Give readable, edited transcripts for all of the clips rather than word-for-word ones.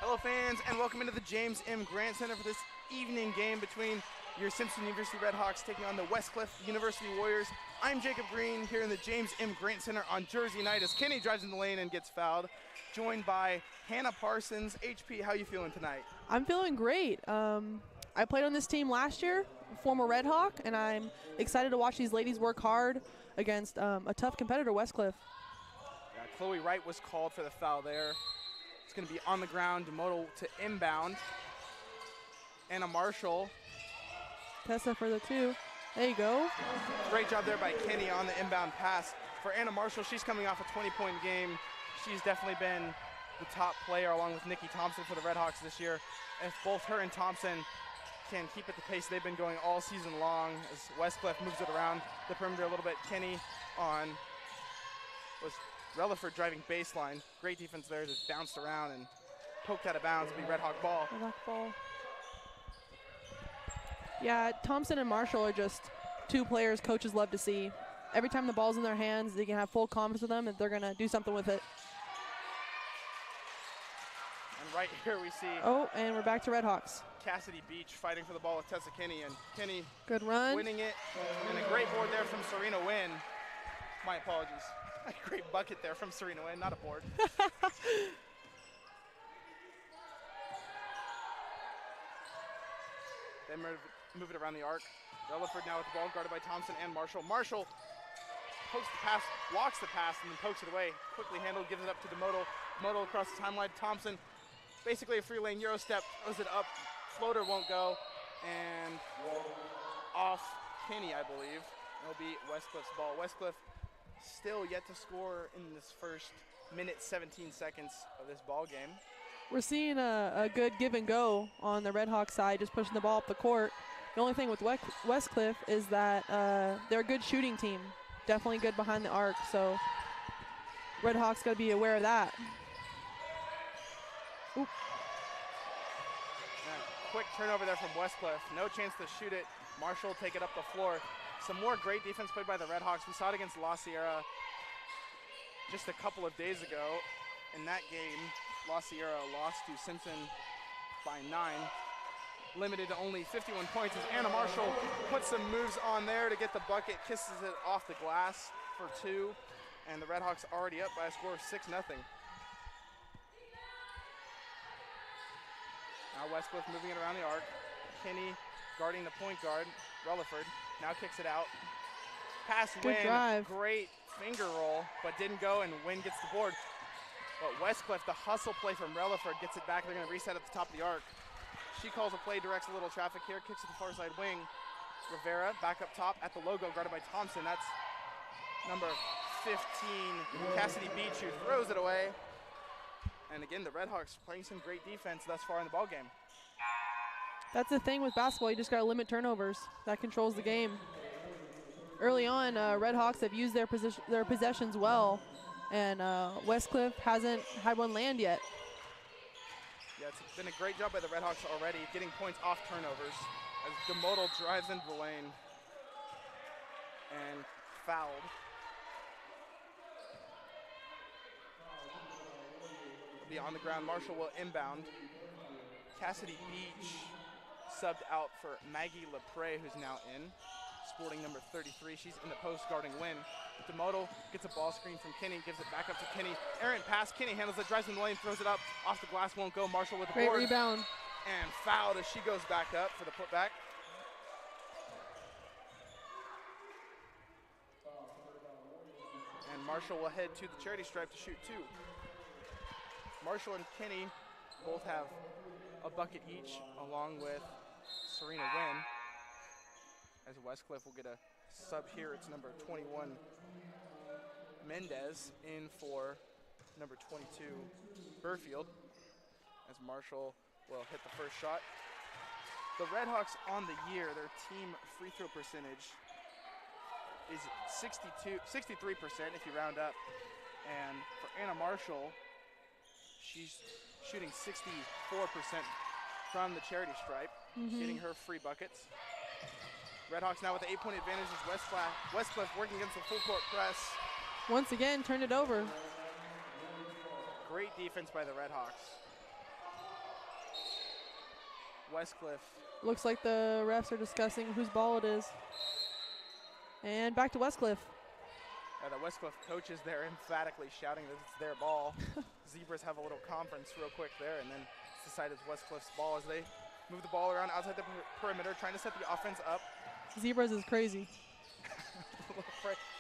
Hello fans, and welcome into the James M. Grant Center for this evening game between your Simpson University Redhawks taking on the Westcliff University Warriors. I'm Jacob Green here in the James M. Grant Center on Jersey night as Kenny drives in the lane and gets fouled, joined by Hannah Parsons. HP, how you feeling tonight? I'm feeling great. I played on this team last year, former Redhawk, and I'm excited to watch these ladies work hard against a tough competitor, Westcliff. Yeah, Chloe Wright was called for the foul there. It's going to be on the ground, Demodal to inbound. Anna Marshall. Tessa for the two. There you go. Great job there by Kenny on the inbound pass. For Anna Marshall, she's coming off a 20-point game. She's definitely been the top player along with Nikki Thompson for the Redhawks this year. If both her and Thompson can keep at the pace they've been going all season long as Westcliff moves it around the perimeter a little bit. Kenny was Relaford driving baseline. Great defense there, just bounced around and poked out of bounds. It'll be Redhawk ball. Redhawk ball. Yeah, Thompson and Marshall are just two players coaches love to see. Every time the ball's in their hands, they can have full confidence with them that they're going to do something with it. And right here we see... Oh, and we're back to Redhawks. Cassidy Beach fighting for the ball with Tessa Kenny, and Kenny good run, winning it, and a great board there from Serena Wynn. My apologies. A great bucket there from Serena Wynn, not a board. They move it around the arc. Relaford now with the ball, guarded by Thompson and Marshall. Marshall pokes the pass, walks the pass, and then pokes it away. Quickly handled, gives it up to Demodal. Demodal across the timeline. Thompson, basically a free lane Euro step, throws it up. Floater won't go, and off Kenny, I believe. It'll be Westcliff's ball. Westcliff still yet to score in this first minute, 17 seconds of this ball game. We're seeing a good give and go on the Redhawk side, just pushing the ball up the court. The only thing with Westcliff is that they're a good shooting team, definitely good behind the arc, so Redhawks got to be aware of that. Oop. Quick turnover there from Westcliff. No chance to shoot it. Marshall take it up the floor. Some more great defense played by the Redhawks. We saw it against La Sierra just a couple of days ago. In that game, La Sierra lost to Simpson by 9. Limited to only 51 points as Anna Marshall puts some moves on there to get the bucket, kisses it off the glass for 2. And the Redhawks already up by a score of 6-0. Now Westcliff moving it around the arc. Kenny guarding the point guard, Relaford. Now kicks it out. Pass Good Wynn, drive. Great finger roll, but didn't go, and Wynn gets the board. But Westcliff, the hustle play from Relaford, gets it back. They're going to reset at the top of the arc. She calls a play, directs a little traffic here, kicks it to the far side wing. Rivera back up top at the logo, guarded by Thompson. That's number 15, Cassidy Beach, who throws it away. And again, the Redhawks playing some great defense thus far in the ballgame. That's the thing with basketball. You just got to limit turnovers. That controls the game. Early on, Redhawks have used their possessions well, and Westcliff hasn't had one land yet. Yeah, it's been a great job by the Redhawks already, getting points off turnovers as Demodal drives into the lane and fouled. It'll be on the ground. Marshall will inbound. Cassidy Beach subbed out for Maggie LePray, who's now in. Sporting number 33. She's in the post guarding Wynn. Demodal gets a ball screen from Kenny, gives it back up to Kenny. Errant pass. Kenny handles it, drives in the lane, throws it up. Off the glass, won't go. Marshall with the board. Great rebound. And fouled as she goes back up for the putback. And Marshall will head to the charity stripe to shoot 2. Marshall and Kenny both have a bucket each, along with Serena Wynn. As Westcliff will get a sub here, it's number 21, Mendez, in for number 22, Burfield, as Marshall will hit the first shot. The Redhawks on the year, their team free throw percentage is 63% if you round up. And for Anna Marshall, she's shooting 64% from the charity stripe, getting her free buckets. Redhawks now with the 8-point advantage as Westcliff working against the full court press. Once again, turned it over. Great defense by the Redhawks. Westcliff. Looks like the refs are discussing whose ball it is. And back to Westcliff. The Westcliff coach is there emphatically shouting that it's their ball. Zebras have a little conference real quick there, and then it's decided it's Westcliff's ball as they move the ball around outside the perimeter, trying to set the offense up. Zebras is crazy.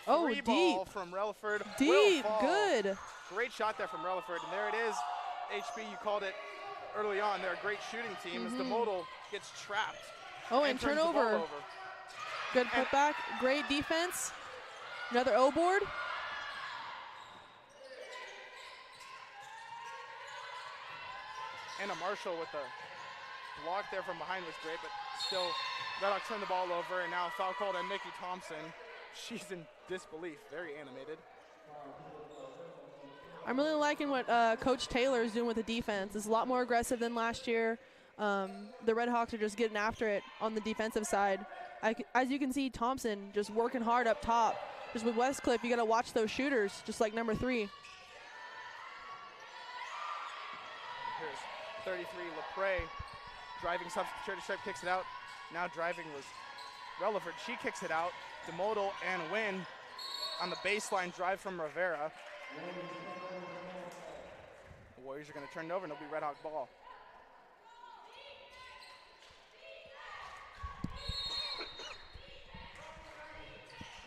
Oh, deep ball from Relaford. Deep, good. Great shot there from Relaford, and there it is. HB, you called it early on. They're a great shooting team as the modal gets trapped. Oh, and turnover. Good putback, great defense. Another O board. Anna Marshall with the block there from behind was great, but still Redhawks turn the ball over, and now foul called on Nikki Thompson. She's in disbelief, very animated. I'm really liking what Coach Taylor is doing with the defense. It's a lot more aggressive than last year. The Redhawks are just getting after it on the defensive side. As you can see, Thompson just working hard up top. Just with Westcliff, you got to watch those shooters, just like number 3. Here's 33, Lepre, driving substitute stripe, kicks it out. Now driving was Relaford. She kicks it out. DeModal and Wynn on the baseline drive from Rivera. The Warriors are going to turn it over, and it'll be Red Hawk ball.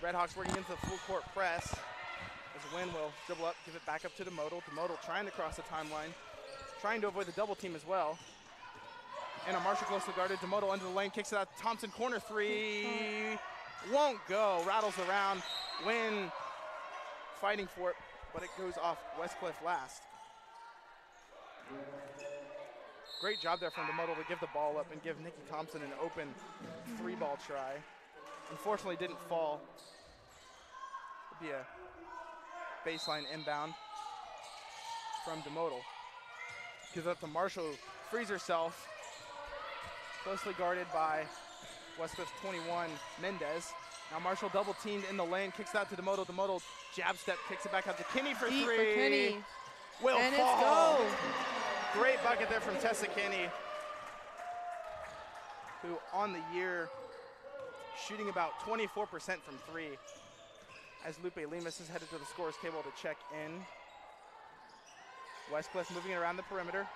Redhawks working into the full court press as Wynn will dribble up, give it back up to DeModal. DeModal trying to cross the timeline, trying to avoid the double team as well. And a Marshall closely guarded. DeModal into the lane, kicks it out. Thompson corner 3, won't go, rattles around. Wynn fighting for it, but it goes off Westcliff last. Great job there from DeModal to give the ball up and give Nikki Thompson an open 3-ball try. Unfortunately didn't fall. It'll be a baseline inbound from DeModal. Gives up to Marshall, who frees herself. Closely guarded by Westcliff's 21, Mendez. Now Marshall double teamed in the lane, kicks it out to DeModal. DeModal jab step, kicks it back out to Kinney for 3. For Kinney. Will and fall. It's go. Great bucket there from Tessa Kinney, who on the year shooting about 24% from 3. As Lupe Lemus is headed to the scorer's table to check in. Westcliff moving it around the perimeter.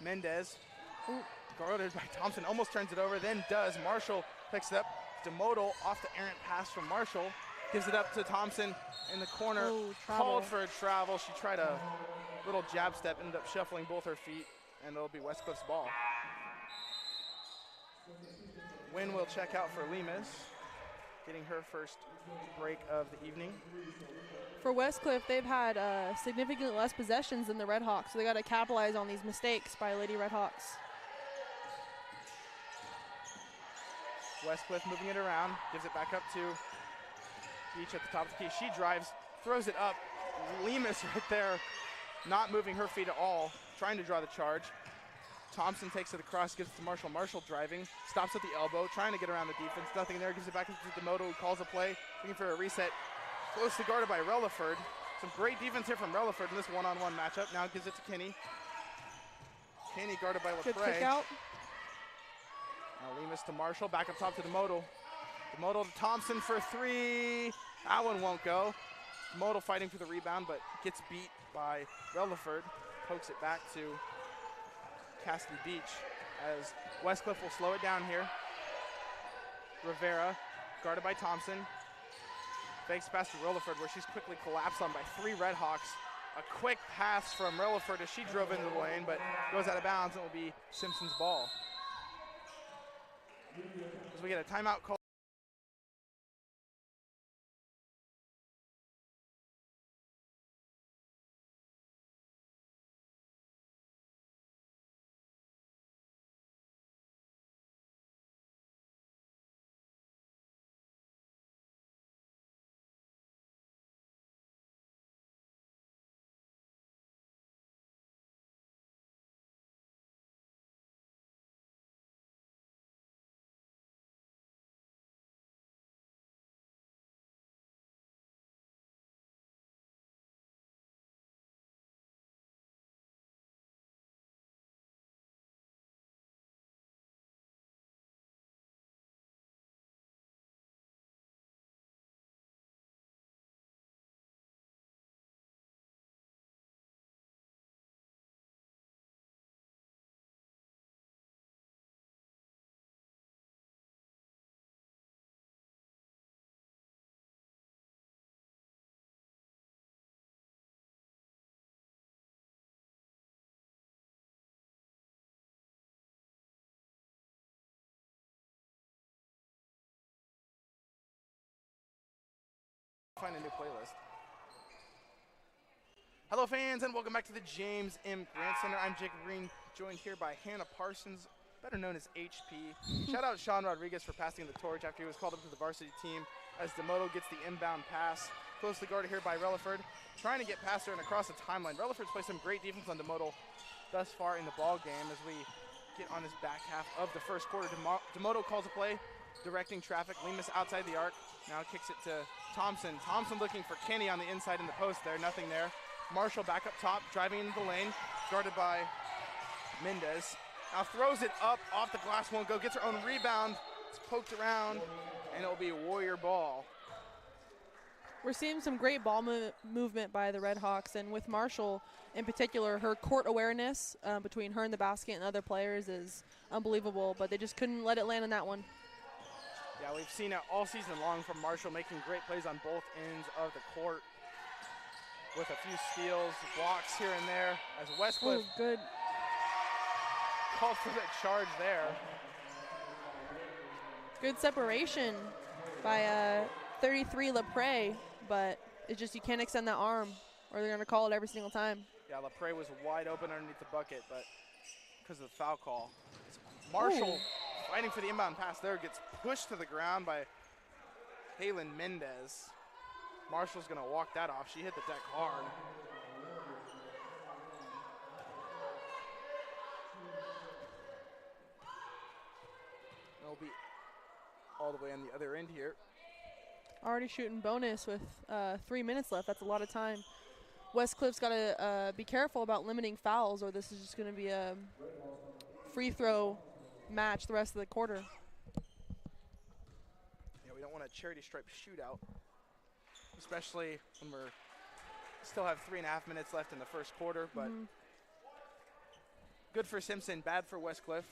Mendez, guarded by Thompson, almost turns it over, then does. Marshall picks it up. DeModal off the errant pass from Marshall. Gives it up to Thompson in the corner. Called for a travel. She tried a little jab step, ended up shuffling both her feet, and it'll be Westcliff's ball. Wynn will check out for Lemus, getting her first break of the evening. For Westcliff, they've had significantly less possessions than the Redhawks, so they got to capitalize on these mistakes by Lady Redhawks. Westcliff moving it around, gives it back up to Beach at the top of the key. She drives, throws it up. Lemus right there, not moving her feet at all, trying to draw the charge. Thompson takes it across, gives it to Marshall. Marshall driving, stops at the elbow, trying to get around the defense. Nothing there, gives it back to DeModal, who calls a play, looking for a reset. Closely guarded by Relaford. Some great defense here from Relaford in this one-on-one matchup. Now gives it to Kinney. Kinney guarded by Good Lepre. kick out. Now Lemus to Marshall, back up top to DeModal. DeModal to Thompson for 3. That one won't go. DeModal fighting for the rebound, but gets beat by Relaford. Pokes it back to Cassidy Beach as Westcliff will slow it down here. Rivera, guarded by Thompson. Fakes pass to Relaford, where she's quickly collapsed on by 3 Redhawks. A quick pass from Relaford as she drove into the lane, but goes out of bounds and will be Simpson's ball. As we get a timeout call. Find a new playlist. Hello fans and welcome back to the James M. Grant Center. I'm Jacob Green, joined here by Hannah Parsons, better known as HP. Shout out Sean Rodriguez for passing the torch after he was called up to the varsity team as DeMoto gets the inbound pass. Closely guarded here by Relaford, trying to get past her and across the timeline. Relaford's played some great defense on DeMoto thus far in the ball game as we get on this back half of the first quarter. DeMoto calls a play, directing traffic. Lemus outside the arc, now kicks it to Thompson. Thompson looking for Kenny on the inside in the post there, nothing there. Marshall back up top, driving into the lane, guarded by Mendez. Now throws it up, off the glass, won't go, gets her own rebound. It's poked around, and it'll be Warrior ball. We're seeing some great ball movement by the Red Hawks, and with Marshall in particular, her court awareness between her and the basket and other players is unbelievable, but they just couldn't let it land on that one. Yeah, we've seen it all season long from Marshall, making great plays on both ends of the court with a few steals, blocks here and there, as Westcliff good called for the charge there. Good separation by 33 Lepre, but it's just you can't extend that arm or they're going to call it every single time. Yeah, Lepre was wide open underneath the bucket, but because of the foul call. Marshall fighting for the inbound pass there, gets pushed to the ground by Kaylin Mendez. Marshall's going to walk that off. She hit the deck hard. It'll be all the way on the other end here. Already shooting bonus with 3 minutes left. That's a lot of time. Westcliff's got to be careful about limiting fouls, or this is just going to be a free throw match the rest of the quarter. Yeah, we don't want a charity stripe shootout, especially when we're still have 3.5 minutes left in the first quarter, but good for Simpson, bad for Westcliff,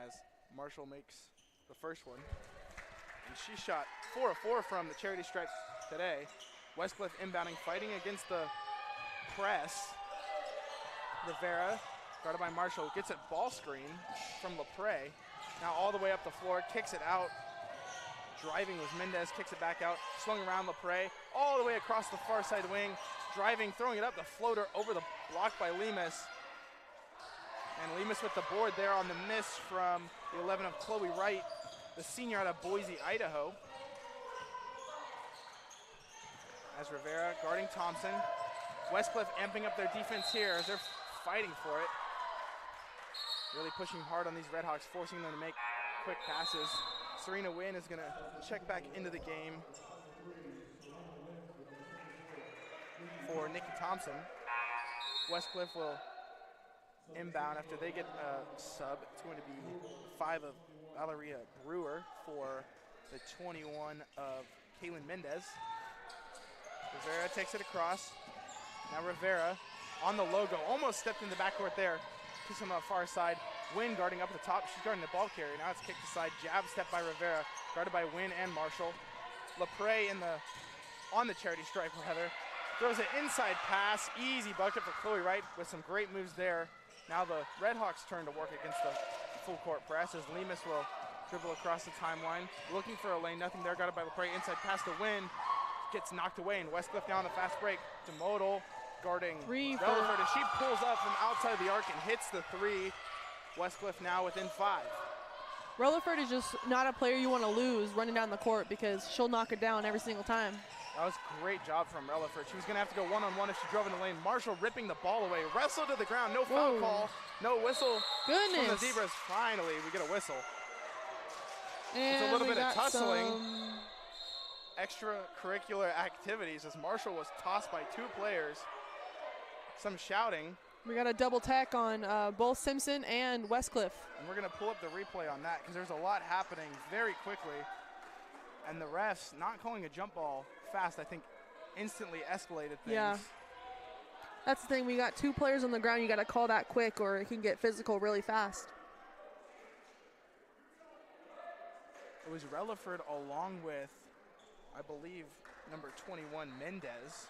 as Marshall makes the first one. And she shot 4 of 4 from the charity stripe today. Westcliff inbounding, fighting against the press. Rivera, guarded by Marshall, gets a ball screen from Lepre. Now all the way up the floor, kicks it out. Driving was Mendez, kicks it back out, swung around Lepre, all the way across the far side wing, driving, throwing it up, the floater over the block by Lemus. And Lemus with the board there on the miss from the 11 of Chloe Wright, the senior out of Boise, Idaho. As Rivera guarding Thompson. Westcliff amping up their defense here as they're fighting for it. Really pushing hard on these Red Hawks, forcing them to make quick passes. Serena Wynn is gonna check back into the game for Nikki Thompson. Westcliff will inbound after they get a sub. It's going to be 5 of Valeria Brewer for the 21 of Kaylin Mendez. Rivera takes it across. Now Rivera on the logo, almost stepped in the backcourt there. Kicks him on the far side. Wynn guarding up at the top. She's guarding the ball carrier. Now it's kicked aside. Jab step by Rivera, guarded by Wynn and Marshall. Lepre on the charity stripe rather. Throws an inside pass. Easy bucket for Chloe Wright with some great moves there. Now the Red Hawks turn to work against the full court press as Lemus will dribble across the timeline. Looking for a lane, nothing there. Guarded by Lepre. Inside pass to Wynn. Gets knocked away, and Westcliff now on the fast break. DeModal guarding Relaford as she pulls up from outside the arc and hits the 3. Westcliff now within 5. Relaford is just not a player you want to lose running down the court because she'll knock it down every single time. That was a great job from Relaford. She was going to have to go one-on-one if she drove in the lane. Marshall ripping the ball away. Wrestle to the ground. No foul call. No whistle. Goodness. From the Zebras. Finally, we get a whistle. And it's a little bit of tussling. Extracurricular activities as Marshall was tossed by 2 players. Some shouting. We got a double tech on both Simpson and Westcliff. And we're going to pull up the replay on that because there's a lot happening very quickly. And the refs not calling a jump ball fast, I think, instantly escalated things. Yeah. That's the thing. We got 2 players on the ground. You got to call that quick or it can get physical really fast. It was Relaford along with, I believe, number 21, Mendez.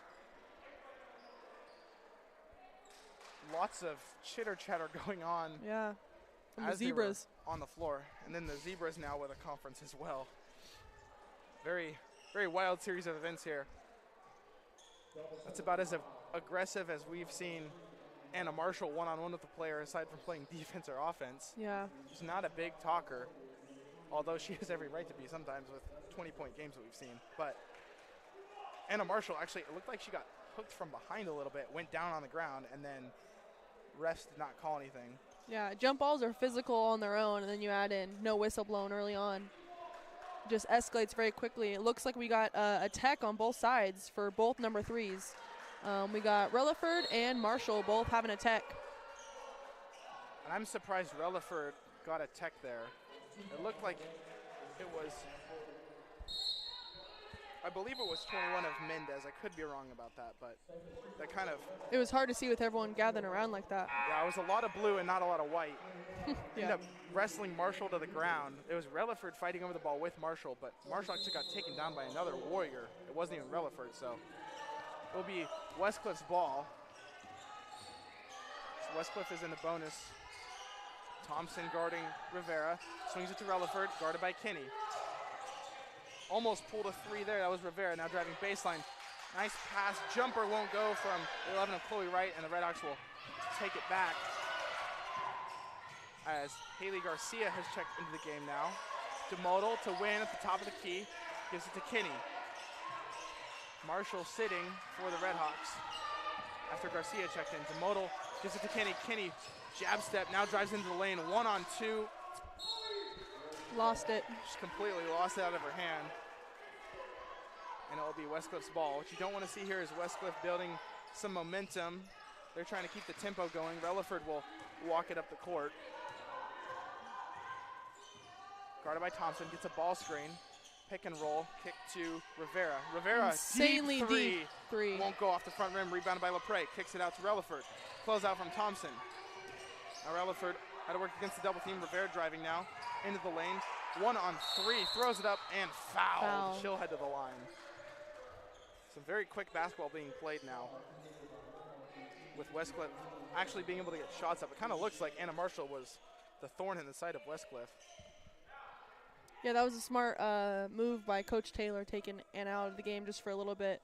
Lots of chitter-chatter going on. Yeah, from as the Zebras. On the floor. And then the Zebras now with a conference as well. Very very wild series of events here. That's about as aggressive as we've seen Anna Marshall one-on-one with the player, aside from playing defense or offense. Yeah. She's not a big talker, although she has every right to be sometimes with 20-point games that we've seen. But Anna Marshall, actually, it looked like she got hooked from behind a little bit, went down on the ground, and then refs did not call anything. Yeah, jump balls are physical on their own, and then you add in no whistle blown early on. Just escalates very quickly. It looks like we got a tech on both sides for both number 3s. We got Relaford and Marshall both having a tech. And I'm surprised Relaford got a tech there. It looked like it was, I believe it was 21 of Mendez. I could be wrong about that, but that kind of. It was hard to see with everyone gathering around like that. Yeah, it was a lot of blue and not a lot of white. Yeah. Ended up wrestling Marshall to the ground. It was Relaford fighting over the ball with Marshall, but Marshall actually got taken down by another Warrior. It wasn't even Relaford, so it will be Westcliff's ball. So Westcliff is in the bonus. Thompson guarding Rivera, swings it to Relaford, guarded by Kinney. Almost pulled a 3 there, that was Rivera, now driving baseline. Nice pass, jumper won't go from 11 of Chloe Wright, and the Redhawks will take it back. As Haley Garcia has checked into the game now. DeModal to win at the top of the key, gives it to Kinney. Marshall sitting for the Redhawks after Garcia checked in. DeModal gives it to Kinney. Kinney, jab step, now drives into the lane, 1-on-2. Lost it. Just completely lost it out of her hand. And it will be Westcliff's ball. What you don't want to see here is Westcliff building some momentum. They're trying to keep the tempo going. Relaford will walk it up the court. Guarded by Thompson, gets a ball screen. Pick and roll, kick to Rivera. Rivera, insanely deep three. Won't go off the front rim, rebounded by LaPre. Kicks it out to Relaford. Close out from Thompson. Now Relaford had to work against the double team. Rivera driving now into the lane. 1-on-3, throws it up and fouled. She'll head to the line. Some very quick basketball being played now, with Westcliff actually being able to get shots up. It kind of looks like Anna Marshall was the thorn in the side of Westcliff. Yeah, that was a smart move by Coach Taylor, taking Anna out of the game just for a little bit.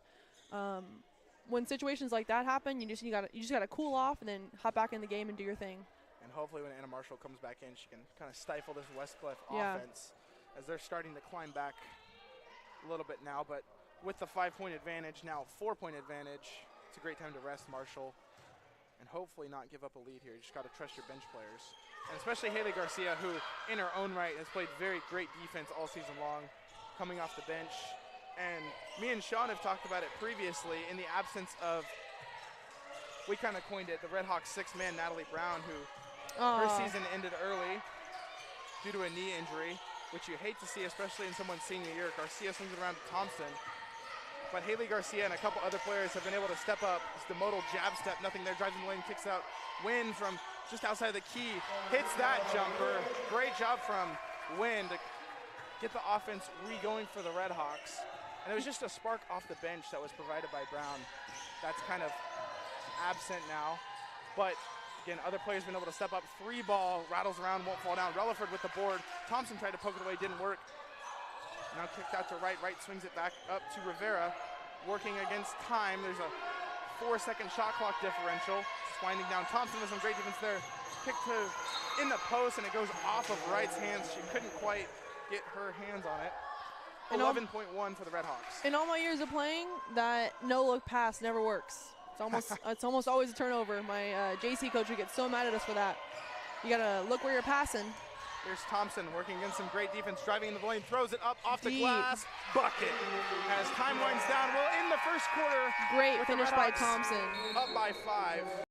When situations like that happen, you just gotta cool off and then hop back in the game and do your thing. And hopefully when Anna Marshall comes back in, she can kind of stifle this Westcliff offense, as they're starting to climb back a little bit now. But with the 5-point advantage, now 4-point advantage, it's a great time to rest Marshall and hopefully not give up a lead here. You just got to trust your bench players. And especially Haley Garcia, who in her own right has played very great defense all season long, coming off the bench. And me and Sean have talked about it previously in the absence of, we kind of coined it, the Redhawks 6-man Natalie Brown, who her season ended early due to a knee injury, which you hate to see, especially in someone's senior year. Garcia swings it around to Thompson. But Haley Garcia and a couple other players have been able to step up. It's the modal jab step, nothing there, drives in the lane, kicks out. Wynn from just outside the key, hits that jumper. Great job from Wynn to get the offense re-going for the Redhawks. And it was just a spark off the bench that was provided by Brown. That's kind of absent now. But again, other players have been able to step up. 3-ball, rattles around, won't fall down. Relaford with the board. Thompson tried to poke it away, didn't work. Now kicked out to Wright. Wright swings it back up to Rivera. Working against time. There's a 4-second shot clock differential. Just winding down. Thompson with some great defense there. Kick to in the post, and it goes off of Wright's hands. She couldn't quite get her hands on it. 11.1 for the Redhawks. In all my years of playing, that no-look pass never works. It's almost always a turnover. My JC coach would get so mad at us for that. You gotta look where you're passing. Here's Thompson working against some great defense, driving into the lane, throws it up off the glass, bucket. As time winds down, we'll end the first quarter. Great finish by Thompson. Up by 5.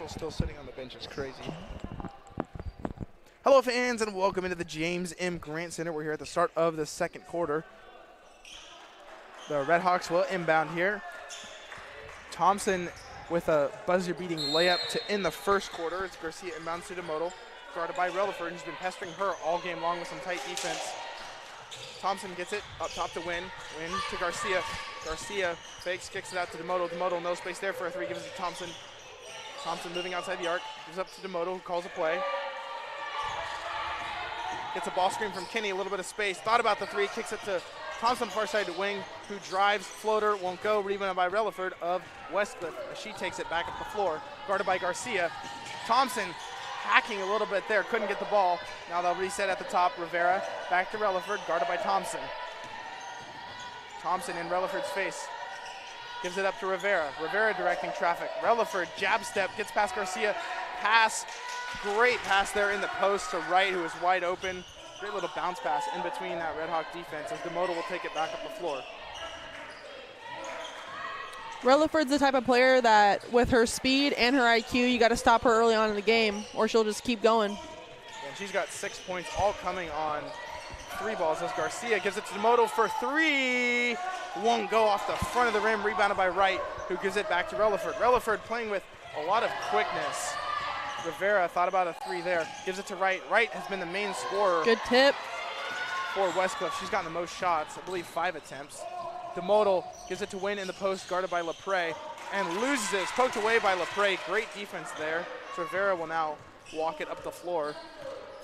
Still sitting on the bench is crazy. Hello fans and welcome into the James M. Grant Center. We're here at the start of the second quarter. The Red Hawks will inbound here. Thompson with a buzzer-beating layup to end the first quarter. It's Garcia inbounds to DeModal, guarded by Relaford, who's been pestering her all game long with some tight defense. Thompson gets it up top to Win. Win to Garcia. Garcia fakes, kicks it out to DeModal. DeModal, no space there for a three, gives it to Thompson. Thompson moving outside the arc, gives up to DeModal, who calls a play. Gets a ball screen from Kinney, a little bit of space. Thought about the three, kicks it to Thompson, far side to Wing, who drives, floater, won't go. Rebounded by Relaford of Westcliff as she takes it back up the floor. Guarded by Garcia. Thompson hacking a little bit there, couldn't get the ball. Now they'll reset at the top. Rivera back to Relaford, guarded by Thompson. Thompson in Relaford's face. Gives it up to Rivera. Rivera directing traffic. Relaford, jab step, gets past Garcia. Pass, great pass there in the post to Wright, who is wide open. Great little bounce pass in between that Red Hawk defense as DeModal will take it back up the floor. Relaford's the type of player that with her speed and her IQ, you got to stop her early on in the game or she'll just keep going. And she's got 6 points all coming on three balls as Garcia gives it to DeModal for three. Won't go off the front of the rim, rebounded by Wright, who gives it back to Relaford. Relaford playing with a lot of quickness. Rivera thought about a three there, gives it to Wright. Wright has been the main scorer. Good tip. For Westcliff. She's gotten the most shots, I believe 5 attempts. DeModal gives it to Win in the post, guarded by LaPre, and loses it. It's poked away by LaPre. Great defense there. So Rivera will now walk it up the floor.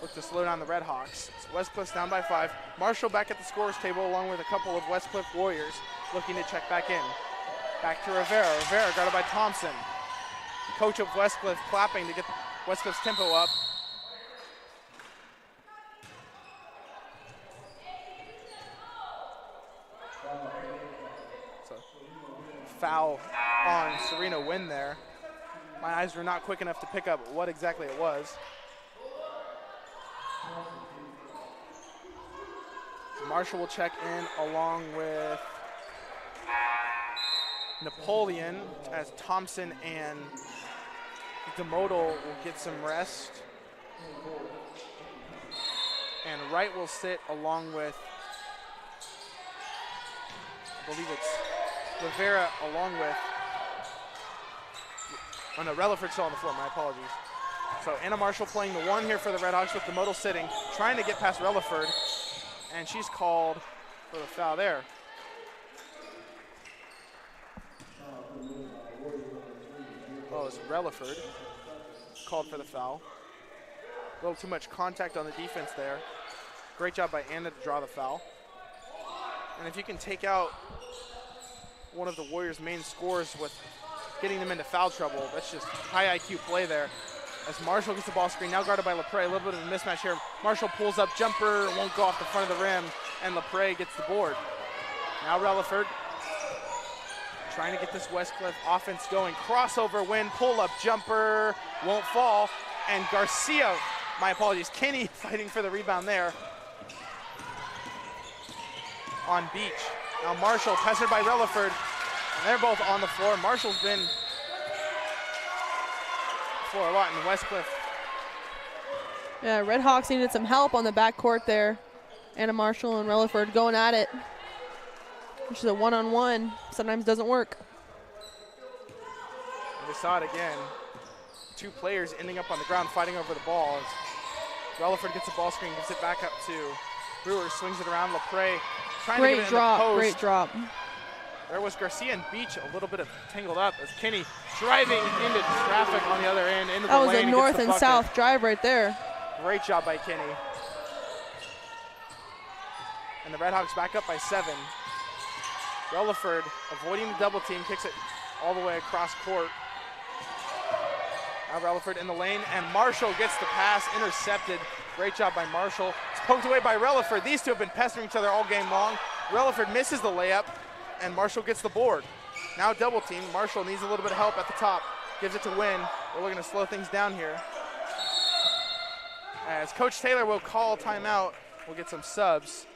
Look to slow down the Red Hawks. So Westcliff's down by 5. Marshall back at the scorer's table along with a couple of Westcliff Warriors looking to check back in. Back to Rivera. Rivera guarded by Thompson. Coach of Westcliff clapping to get Westcliff's tempo up. So foul on Serena Wynn there. My eyes were not quick enough to pick up what exactly it was. Marshall will check in along with Napoleon as Thompson and DeModal will get some rest. And Wright will sit along with, I believe it's Rivera along with, oh no, Relaford's still on the floor, my apologies. So Anna Marshall playing the one here for the Red Hawks with DeModal sitting, trying to get past Relaford, and she's called for the foul there. Oh, it's Relaford called for the foul. A little too much contact on the defense there. Great job by Anna to draw the foul. And if you can take out one of the Warriors' main scorers with getting them into foul trouble, that's just high IQ play there. As Marshall gets the ball screen, now guarded by LaPre. A little bit of a mismatch here. Marshall pulls up, jumper, won't go off the front of the rim, and LaPre gets the board. Now Relaford trying to get this Westcliff offense going. Crossover win, pull up, jumper, won't fall. And Garcia, my apologies, Kinney fighting for the rebound there on Beach. Now Marshall pestered by Relaford, and they're both on the floor. Marshall's been a lot in Westcliff. Yeah, Red Hawks needed some help on the backcourt there. Anna Marshall and Relaford going at it. Which is a one-on-one. Sometimes doesn't work. And we saw it again. 2 players ending up on the ground fighting over the ball. As Relaford gets the ball screen, gives it back up to Brewer, swings it around. LaPre trying to get it in the post. Great drop. There was Garcia and Beach a little bit of tangled up as Kinney driving into traffic on the other end. Into that the was lane a north and south drive right there. Great job by Kinney. And the Red Hawks back up by 7. Relaford avoiding the double team, kicks it all the way across court. Now Relaford in the lane, and Marshall gets the pass intercepted. Great job by Marshall. It's poked away by Relaford. These two have been pestering each other all game long. Relaford misses the layup, and Marshall gets the board. Now double team. Marshall needs a little bit of help at the top. Gives it to Win. We're looking to slow things down here. As Coach Taylor will call timeout, we'll get some subs.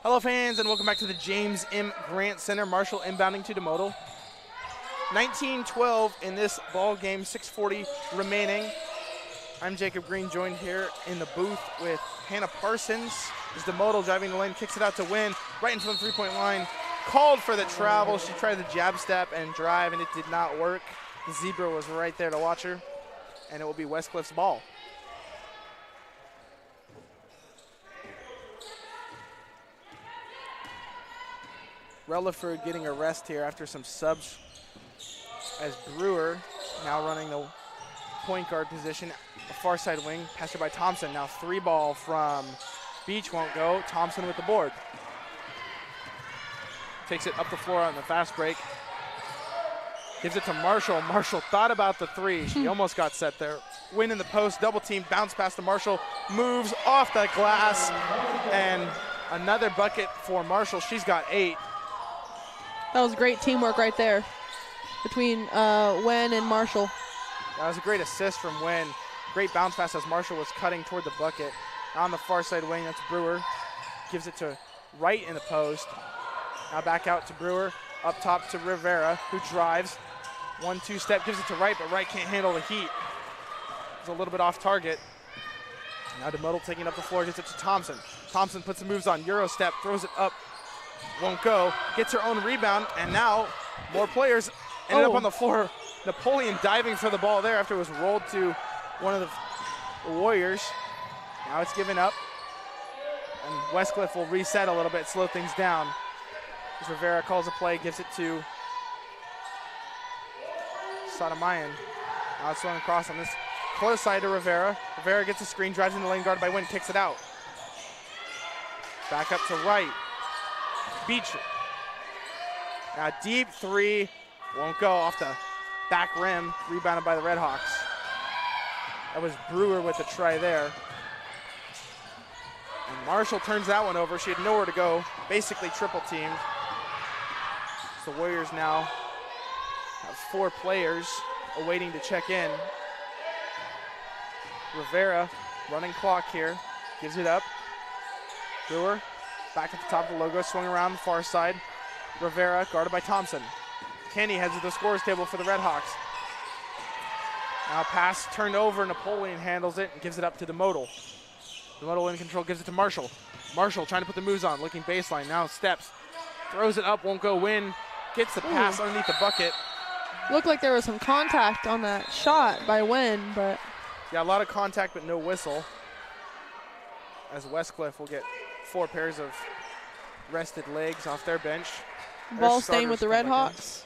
Hello fans and welcome back to the James M. Grant Center. Marshall inbounding to DeModal. 19-12 in this ball game, 6:40 remaining. I'm Jacob Green, joined here in the booth with Hannah Parsons. As DeModal driving the lane, kicks it out to Wynn, right into the three-point line. Called for the travel. She tried the jab step and drive, and it did not work. The zebra was right there to watch her, and it will be Westcliff's ball. Relaford getting a rest here after some subs, as Brewer now running the point guard position, a far side wing, passed by Thompson. Now 3-ball from Beach won't go. Thompson with the board. Takes it up the floor on the fast break. Gives it to Marshall. Marshall thought about the three. She almost got set there. Win in the post, double team, bounce pass to Marshall, moves off the glass, and another bucket for Marshall. She's got 8. That was great teamwork right there between Wen and Marshall. That was a great assist from Wen. Great bounce pass as Marshall was cutting toward the bucket. On the far side wing, that's Brewer. Gives it to Wright in the post. Now back out to Brewer. Up top to Rivera, who drives. 1-2 step, gives it to Wright, but Wright can't handle the heat. It's a little bit off target. Now DeModal taking up the floor, gets it to Thompson. Thompson puts the moves on. Euro step, throws it up. Won't go. Gets her own rebound, and now more players ended up on the floor. Napoleon diving for the ball there after it was rolled to one of the Warriors. Now it's given up, and Westcliff will reset a little bit, slow things down. As Rivera calls a play, gives it to Sotomayan. Now it's swung across on this close side to Rivera. Rivera gets a screen, drives in the lane, guarded by Wynn, kicks it out. Back up to Wright. Beach. Now deep 3, won't go, off the back rim, rebounded by the Redhawks. That was Brewer with the try there. And Marshall turns that one over. She had nowhere to go, basically triple teamed. So the Warriors now have 4 players awaiting to check in. Rivera, running clock here, gives it up. Brewer, back at the top of the logo, swung around the far side. Rivera, guarded by Thompson. Kenny heads to the scores table for the Redhawks. Now pass turned over, Napoleon handles it and gives it up to DeModal. DeModal in control, gives it to Marshall. Marshall trying to put the moves on, looking baseline, now steps. Throws it up, won't go, Win. Gets the pass underneath the bucket. Looked like there was some contact on that shot by Wen, but. Yeah, a lot of contact, but no whistle. As Westcliff will get 4 pairs of rested legs off their bench. Ball staying with the Redhawks.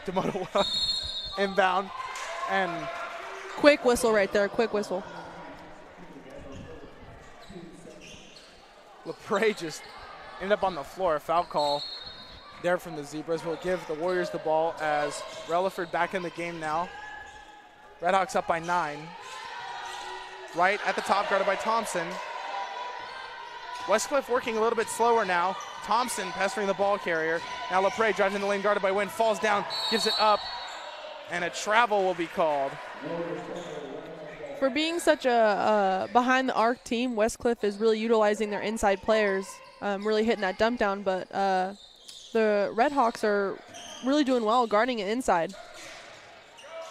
DeModal inbound, and quick whistle right there, quick whistle. LaPre just ended up on the floor. A foul call there from the Zebras will give the Warriors the ball as Relaford back in the game now. Redhawks up by 9. Right at the top, guarded by Thompson. Westcliff working a little bit slower now. Thompson pestering the ball carrier. Now LaPre drives in the lane, guarded by Wynn, falls down, gives it up, and a travel will be called. For being such a behind the arc team, Westcliff is really utilizing their inside players, really hitting that dump down, but the Redhawks are really doing well guarding it inside.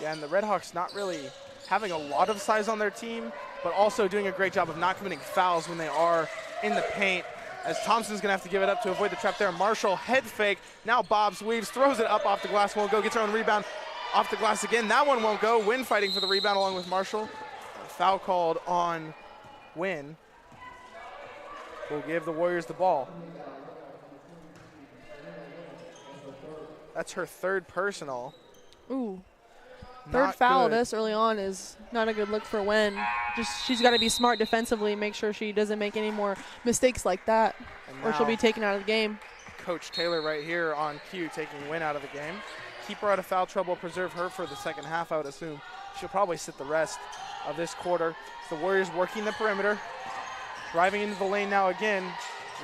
Yeah, and the Redhawks not really having a lot of size on their team, but also doing a great job of not committing fouls when they are in the paint, as Thompson's going to have to give it up to avoid the trap there. Marshall, head fake, now bobs, weaves, throws it up off the glass, won't go, gets her own rebound, off the glass again. That one won't go. Wynn fighting for the rebound along with Marshall. A foul called on Wynn. Will give the Warriors the ball. That's her 3rd personal. Ooh. Third foul this early on is not a good look for Wen. She's got to be smart defensively, make sure she doesn't make any more mistakes like that, or she'll be taken out of the game. Coach Taylor right here on cue, taking Wen out of the game. Keep her out of foul trouble, preserve her for the second half, I would assume. She'll probably sit the rest of this quarter. The Warriors working the perimeter, driving into the lane now again,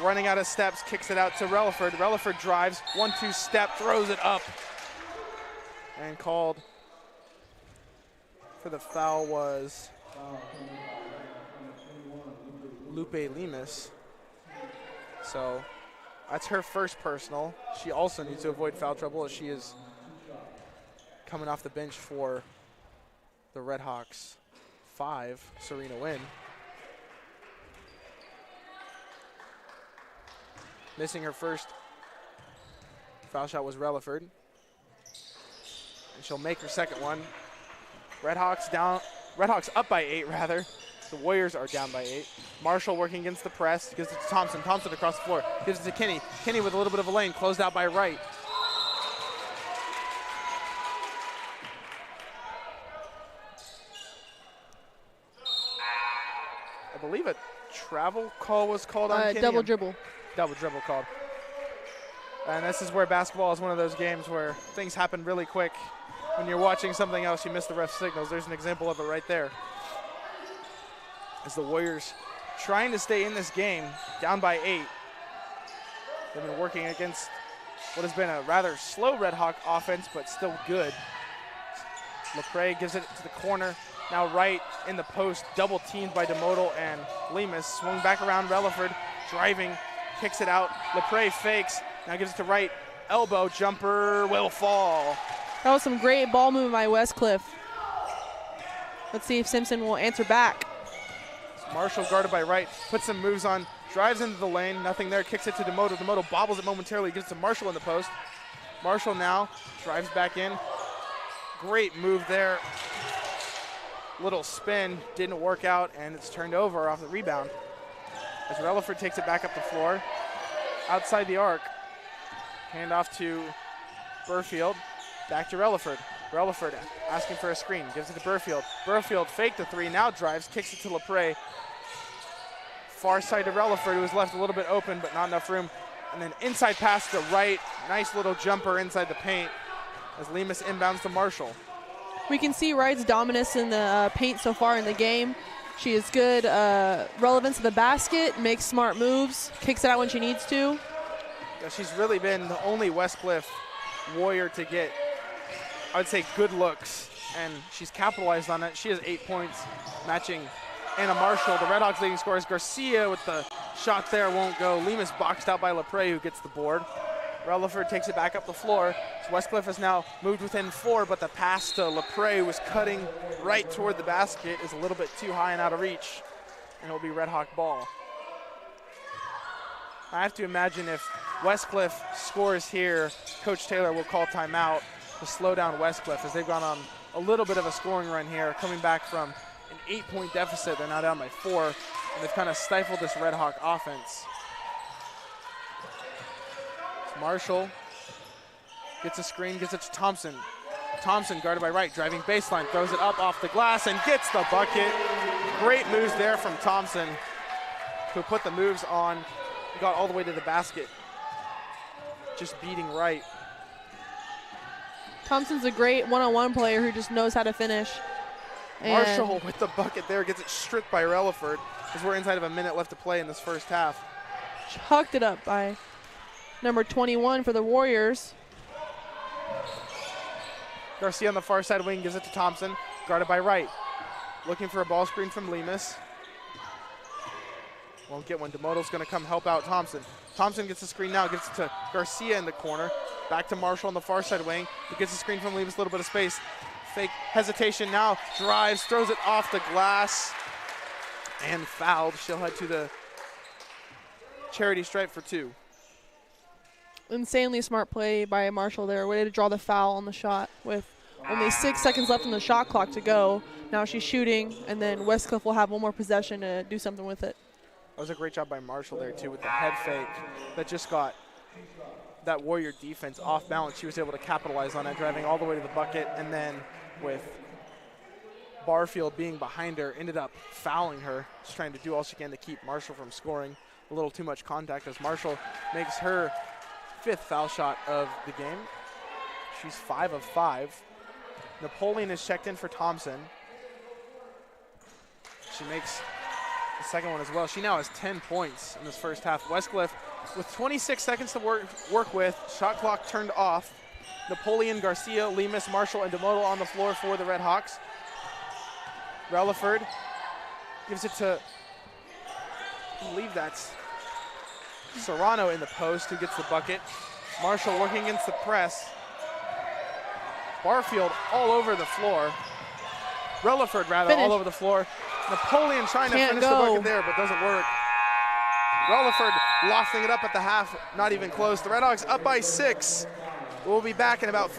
running out of steps, kicks it out to Relaford. Relaford drives, 1-2 step, throws it up, and called for the foul was Lupe Lemus. So that's her first personal. She also needs to avoid foul trouble as she is coming off the bench for the Redhawks 5, Serena Wynn. Missing her first foul shot was Relaford. And she'll make her second one. Redhawks up by 8 rather. The Warriors are down by 8. Marshall working against the press, gives it to Thompson. Thompson across the floor, gives it to Kinney. Kinney with a little bit of a lane, closed out by Wright. I believe a travel call was called on Kinney. Double dribble. Double dribble called. And this is where basketball is one of those games where things happen really quick. When you're watching something else, you miss the ref signals. There's an example of it right there. As the Warriors trying to stay in this game, down by 8. They've been working against what has been a rather slow Red Hawk offense, but still good. Lepre gives it to the corner. Now Wright in the post, double teamed by DeModal and Lemus. Swung back around, Relaford driving, kicks it out. Lepre fakes, now gives it to Wright. Elbow jumper will fall. That was some great ball movement by Westcliff. Let's see if Simpson will answer back. Marshall guarded by Wright, puts some moves on, drives into the lane, nothing there, kicks it to DeModal. DeModal bobbles it momentarily, gives it to Marshall in the post. Marshall now drives back in. Great move there. Little spin, didn't work out, and it's turned over off the rebound. As Relaford takes it back up the floor, outside the arc. Hand off to Burfield, back to Relaford. Relaford asking for a screen, gives it to Burfield. Burfield faked the 3, now drives, kicks it to Lepre. Far side to Relaford, who was left a little bit open, but not enough room. And then inside pass to Wright, nice little jumper inside the paint as Lemus inbounds to Marshall. We can see Wright's dominance in the paint so far in the game. She is good relevance to the basket, makes smart moves, kicks it out when she needs to. Yeah, she's really been the only Westcliff Warrior to get, I would say, good looks, and she's capitalized on it. She has 8 points, matching Anna Marshall. The Redhawks leading scorer is Garcia with the shot there, won't go. Lemus boxed out by Lepre, who gets the board. Relaford takes it back up the floor. So Westcliff has now moved within 4, but the pass to Lepre, who was cutting right toward the basket, is a little bit too high and out of reach, and it'll be Red Hawk ball. I have to imagine if Westcliff scores here, Coach Taylor will call timeout to slow down Westcliff as they've gone on a little bit of a scoring run here, coming back from an 8-point deficit. They're now down by 4, and they've kind of stifled this Red Hawk offense. Marshall gets a screen, gets it to Thompson. Thompson guarded by Wright, driving baseline, throws it up off the glass and gets the bucket. Great moves there from Thompson, who put the moves on, got all the way to the basket, just beating Wright. Thompson's a great one-on-one player who just knows how to finish. Marshall with the bucket there, gets it stripped by Relaford as we're inside of a minute left to play in this first half. Chucked it up by number 21 for the Warriors. Garcia on the far side wing gives it to Thompson, guarded by Wright. Looking for a ball screen from Lemus. Won't get one. DeModal's going to come help out Thompson. Thompson gets the screen now, gives it to Garcia in the corner. Back to Marshall on the far side wing. He gets the screen from Lemus, a little bit of space. Fake hesitation now, drives, throws it off the glass, and fouled. She'll head to the charity stripe for 2. Insanely smart play by Marshall there. Way to draw the foul on the shot with only 6 seconds left on the shot clock to go. Now she's shooting, and then Westcliff will have one more possession to do something with it. That was a great job by Marshall there, too, with the head fake that just got that Warrior defense off balance. She was able to capitalize on it, driving all the way to the bucket, and then with Barfield being behind her, ended up fouling her, just trying to do all she can to keep Marshall from scoring. A little too much contact as Marshall makes her 5th foul shot of the game. She's 5 of 5. Napoleon is checked in for Thompson. She makes the second one as well. She now has 10 points in this first half. Westcliff with 26 seconds to work with. Shot clock turned off. Napoleon, Garcia, Lemus, Marshall, and DeModal on the floor for the Red Hawks. Relaford gives it to, I believe that's Serrano in the post who gets the bucket. Marshall working against the press. Barfield all over the floor. Relaford, rather, Finish. all over the floor. Napoleon trying to Can't finish the go. bucket there, but doesn't work. Relaford lofting it up at the half, not even close. The Redhawks up by 6. We'll be back in about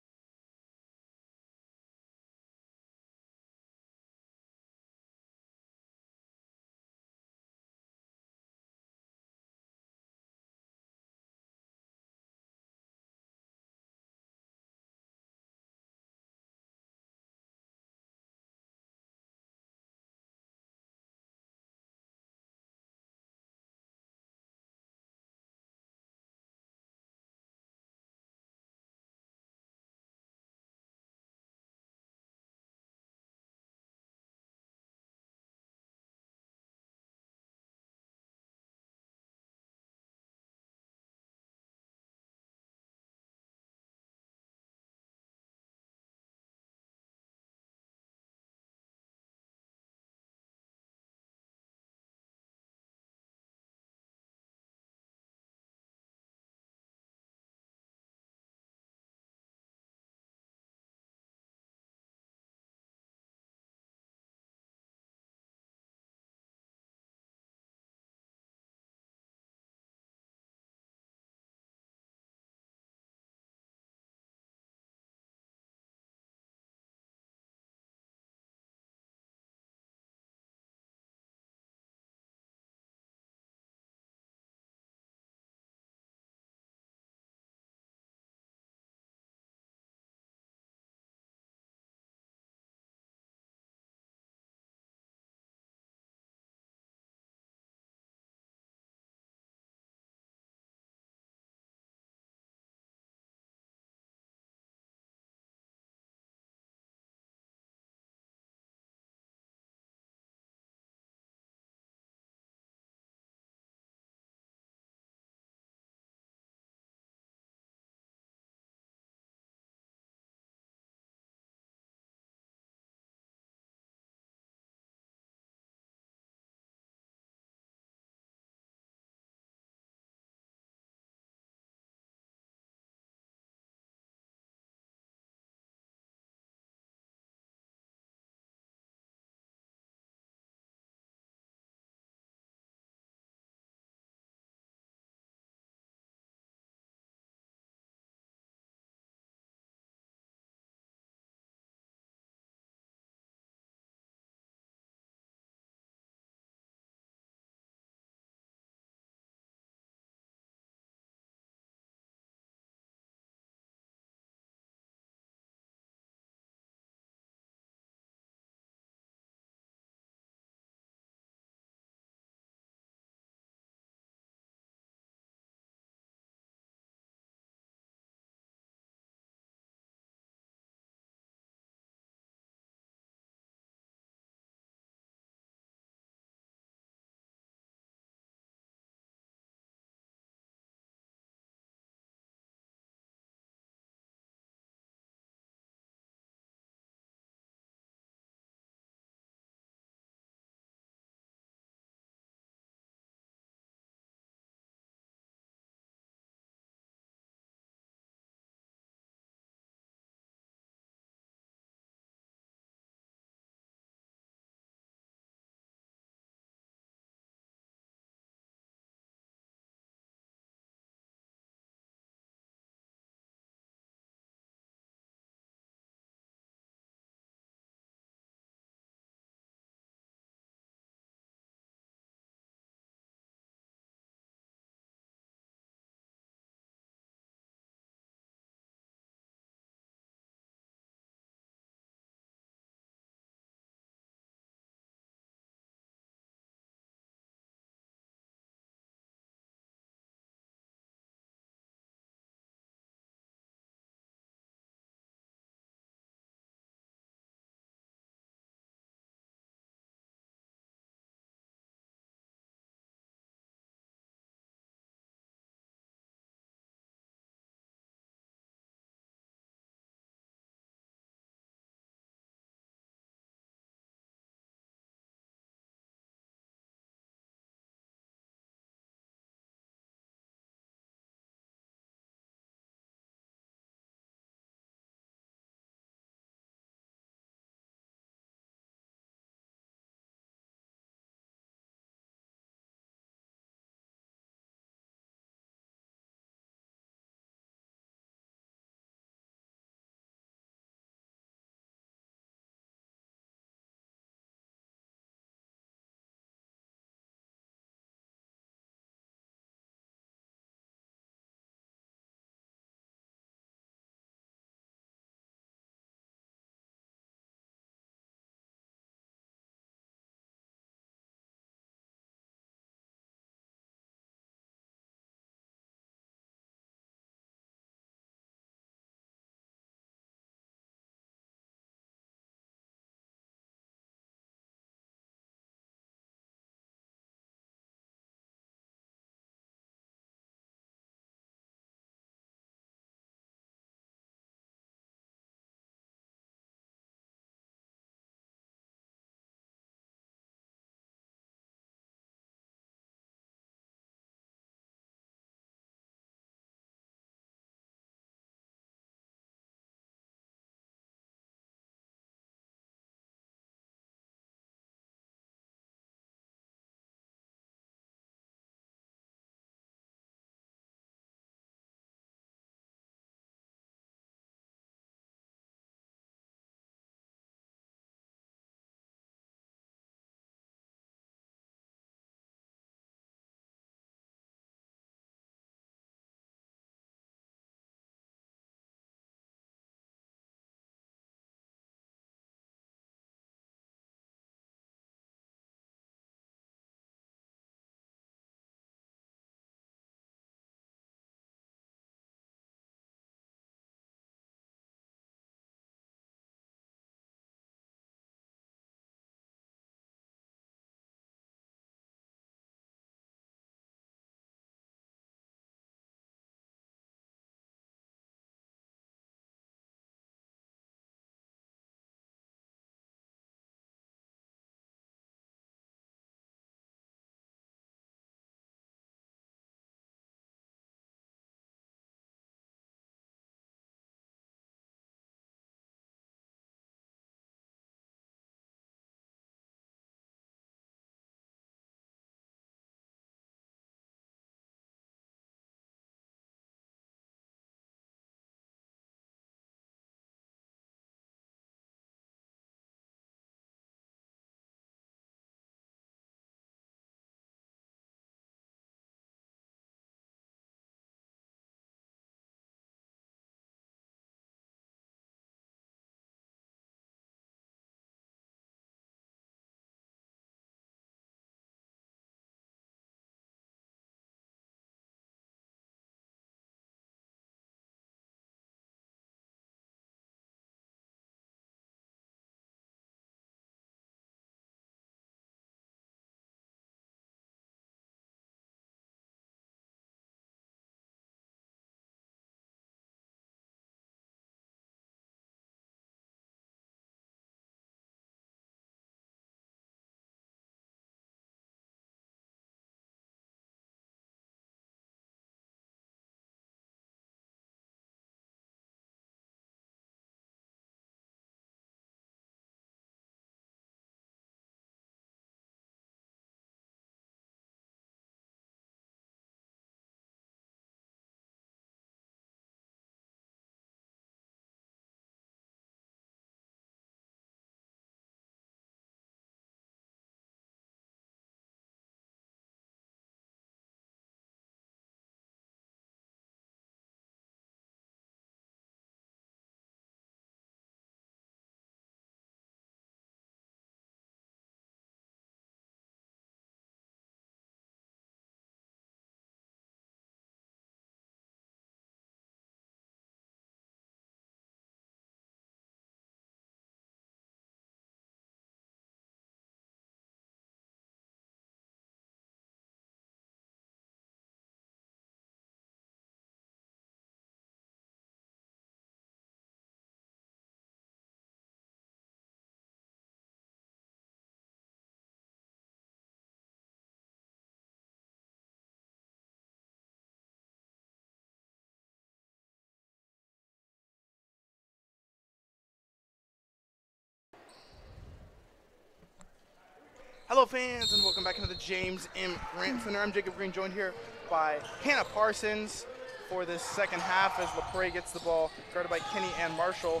Hello fans, and welcome back into the James M. Grant Center. I'm Jacob Green, joined here by Hannah Parsons for this second half as LaPrade gets the ball, guarded by Kenny and Marshall.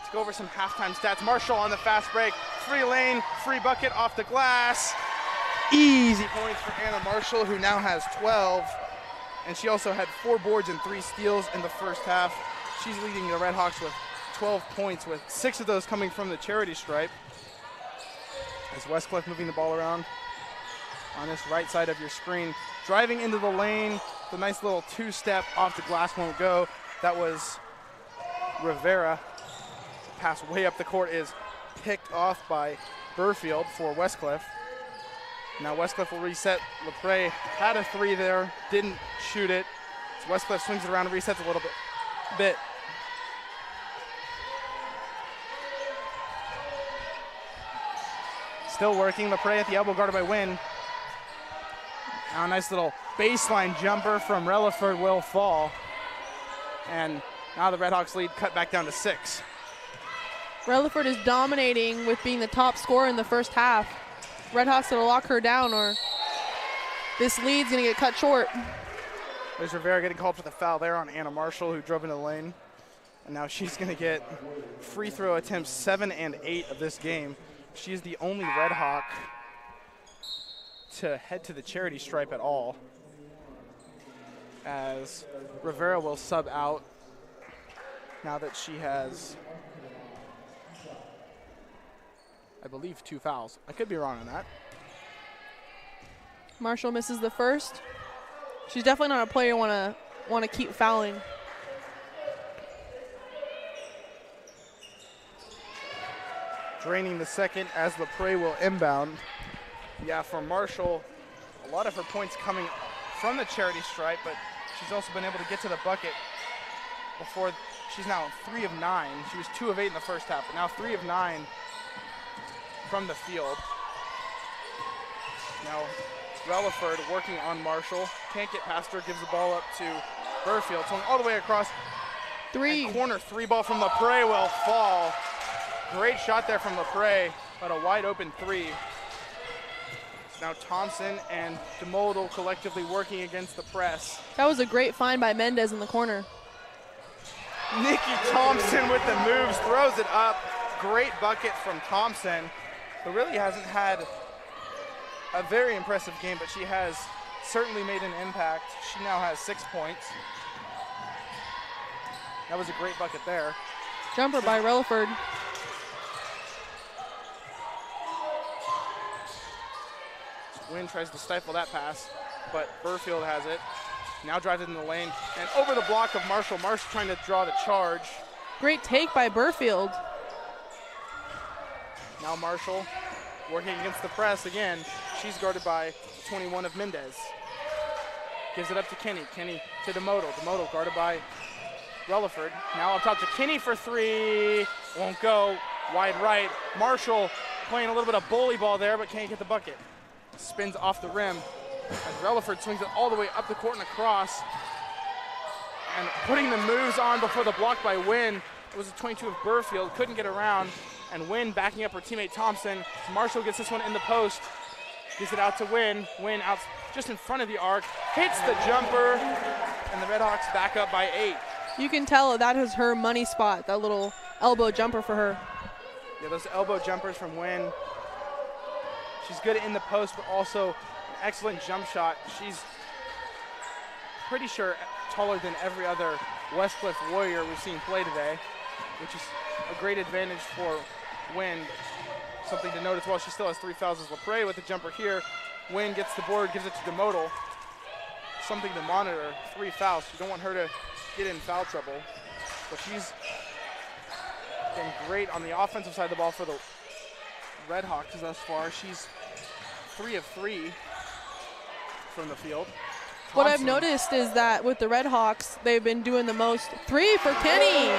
To go over some halftime stats, Marshall on the fast break, free lane, free bucket off the glass. Easy points for Anna Marshall, who now has 12. And she also had 4 boards and 3 steals in the first half. She's leading the Redhawks with 12 points, with 6 of those coming from the charity stripe. As Westcliff moving the ball around on this right side of your screen. Driving into the lane, the nice little 2-step off the glass won't go. That was Rivera. Pass way up the court is picked off by Burfield for Westcliff. Now Westcliff will reset. LaPrade had a 3 there, didn't shoot it. So Westcliff swings it around and resets a little bit. Still working, LaPrade at the elbow, guarded by Wynn. Now a nice little baseline jumper from Relaford will fall. And now the Redhawks lead cut back down to 6. Relaford is dominating with being the top scorer in the first half. Redhawks will lock her down, or this lead's gonna get cut short. There's Rivera getting called for the foul there on Anna Marshall, who drove into the lane. And now she's gonna get free throw attempts 7 and 8 of this game. She's the only Redhawk to head to the charity stripe at all, as Rivera will sub out now that she has, I believe, 2 fouls. I could be wrong on that. Marshall misses the first. She's definitely not a player you want to keep fouling. Draining the second as LaPrade will inbound. Yeah, for Marshall, a lot of her points coming from the charity stripe, but she's also been able to get to the bucket before. She's now 3 of 9. She was 2 of 8 in the first half, but now 3 of 9 from the field. Now Relaford working on Marshall. Can't get past her, gives the ball up to Burfield. Swung all the way across. 3. And corner 3 ball from LaPrade will fall. Great shot there from LaPrade, but a wide open 3. Now Thompson and DeModal collectively working against the press. That was a great find by Mendez in the corner. Nikki Thompson with the moves, throws it up. Great bucket from Thompson, who really hasn't had a very impressive game, but she has certainly made an impact. She now has 6 points. That was a great bucket there. Jumper by Relaford. Wynn tries to stifle that pass, but Burfield has it. Now drives it in the lane, and over the block of Marshall. Marshall trying to draw the charge. Great take by Burfield. Now Marshall working against the press again. She's guarded by 21 of Mendez. Gives it up to Kenny. Kenny to DeModal. DeModal guarded by Relaford. Now up top to Kenny for 3. Won't go. Wide right. Marshall playing a little bit of bully ball there, but can't get the bucket. Spins off the rim as Relaford swings it all the way up the court and across. And putting the moves on before the block by Wynn. It was a 22 of Burfield. Couldn't get around. And Wynn backing up her teammate Thompson. Marshall gets this one in the post. Gives it out to Wynn. Wynn out just in front of the arc. Hits the jumper. And the Redhawks back up by 8. You can tell that is her money spot, that little elbow jumper for her. Yeah, those elbow jumpers from Wynn. She's good in the post, but also an excellent jump shot. She's pretty sure taller than every other Westcliff Warrior we've seen play today, which is a great advantage for Wynn. Something to note as well, she still has 3 fouls as LaPrade with the jumper here. Wynn gets the board, gives it to DeModal. Something to monitor, 3 fouls. You don't want her to get in foul trouble, but she's been great on the offensive side of the ball for the Redhawks thus far. She's 3 of 3 from the field. What I've noticed is that with the Redhawks, they've been doing the most. 3 for Kenny.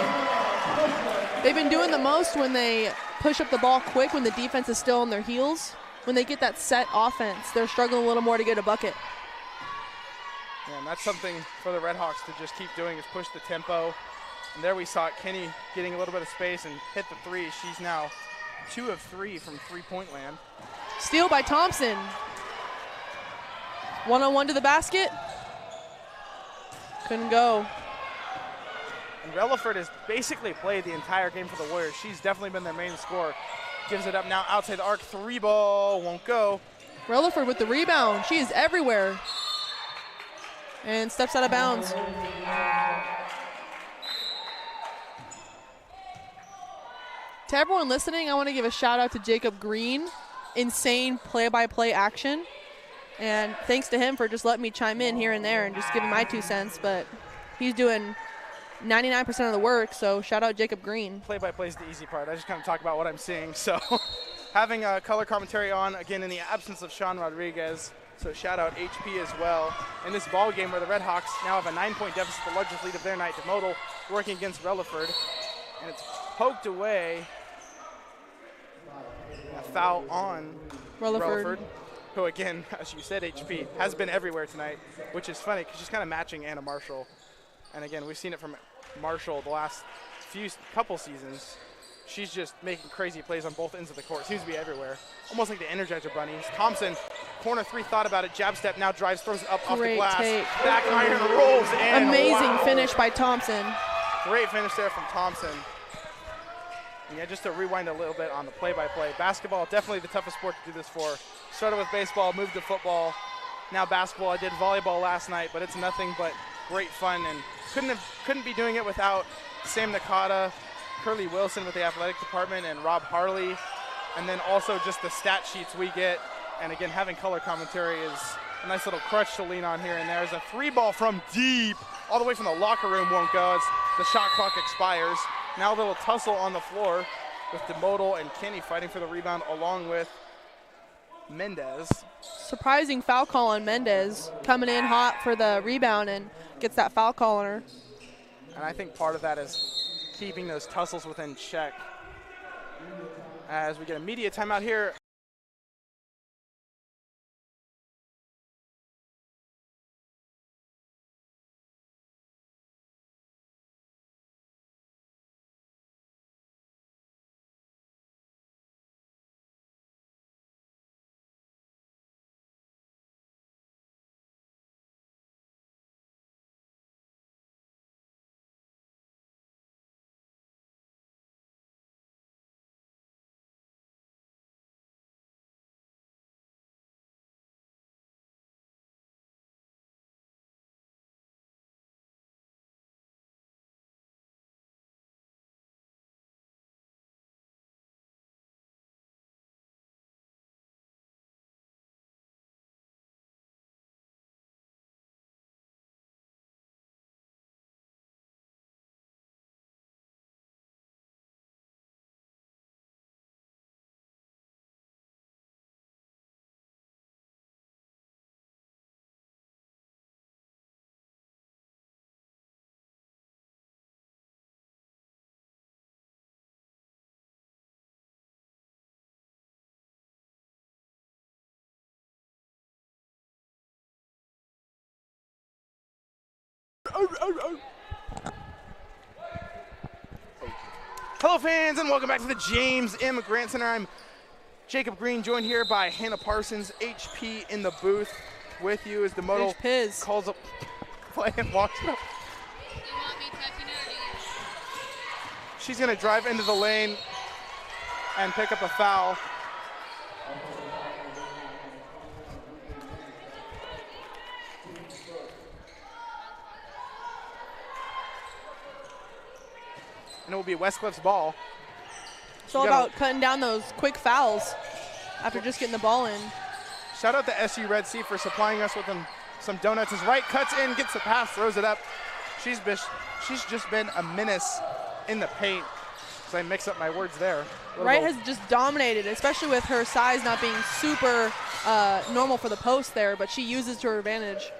They've been doing the most when they push up the ball quick, when the defense is still on their heels. When they get that set offense, they're struggling a little more to get a bucket. Yeah, and that's something for the Redhawks to just keep doing, is push the tempo. And there we saw it, Kenny getting a little bit of space and hit the 3. She's now 2 of 3 from three-point land. Steal by Thompson. 1-on-1 to the basket. Couldn't go. And Relaford has basically played the entire game for the Warriors. She's definitely been their main scorer. Gives it up now outside the arc. 3 ball won't go. Relaford with the rebound. She is everywhere. And steps out of bounds. To everyone listening, I want to give a shout out to Jacob Green. Insane play-by-play action. And thanks to him for just letting me chime in here and there and just giving my 2 cents. But he's doing 99% of the work, so shout out Jacob Green. Play-by-play is the easy part. I just kind of talk about what I'm seeing. So having a color commentary on, again, in the absence of Sean Rodriguez. So shout out HP as well. In this ball game where the Redhawks now have a 9-point deficit, the largest lead of their night. DeModal working against Relaford. And it's poked away. A foul on Relaford, who again, as you said, HP, has been everywhere tonight, which is funny because she's kind of matching Anna Marshall. And again, we've seen it from Marshall the last couple seasons. She's just making crazy plays on both ends of the court. Seems to be everywhere. Almost like the Energizer Bunnies. Thompson, corner 3, thought about it. Jab step, now drives, throws it up off the glass. Take. Back iron rolls in. Amazing finish by Thompson. Great finish there from Thompson. And yeah, just to rewind a little bit on the play-by-play. Basketball, definitely the toughest sport to do this for. Started with baseball, moved to football. Now basketball. I did volleyball last night, but it's nothing but great fun. And couldn't be doing it without Sam Nakata, Curly Wilson with the athletic department, and Rob Harley. And then also just the stat sheets we get. And again, having color commentary is a nice little crutch to lean on here and there. There's a 3 ball from deep, all the way from the locker room won't go as the shot clock expires. Now a little tussle on the floor with DeModal and Kenny fighting for the rebound along with Mendez. Surprising foul call on Mendez, coming in hot for the rebound and gets that foul call on her. And I think part of that is keeping those tussles within check. As we get a media timeout here. Hello fans and welcome back to the James M. Grant Center. I'm Jacob Green, joined here by Hannah Parsons, HP in the booth with you as the modal calls up play and walks up. She's going to drive into the lane and pick up a foul. And it will be Westcliff's ball. It's all about cutting down those quick fouls after just getting the ball in. Shout out to SU Red Sea for supplying us with some donuts. As Wright cuts in, gets the pass, throws it up. She's just been a menace in the paint. So I mix up my words there. Wright has just dominated, especially with her size not being super normal for the post there, but she uses to her advantage.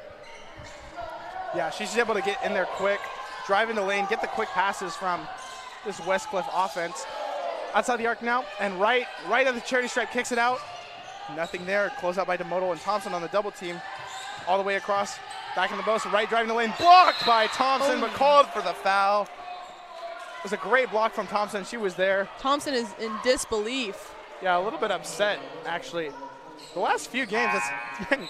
Yeah, she's able to get in there quick, drive in the lane, get the quick passes from this Westcliff offense. Outside the arc now, and right of the charity stripe, kicks it out. Nothing there. Close out by DeModal and Thompson on the double team. All the way across, back in the post. Wright driving the lane, blocked by Thompson, but called for the foul. was a great block from Thompson. She was there. Thompson is in disbelief. Yeah, a little bit upset, actually. The last few games, it's been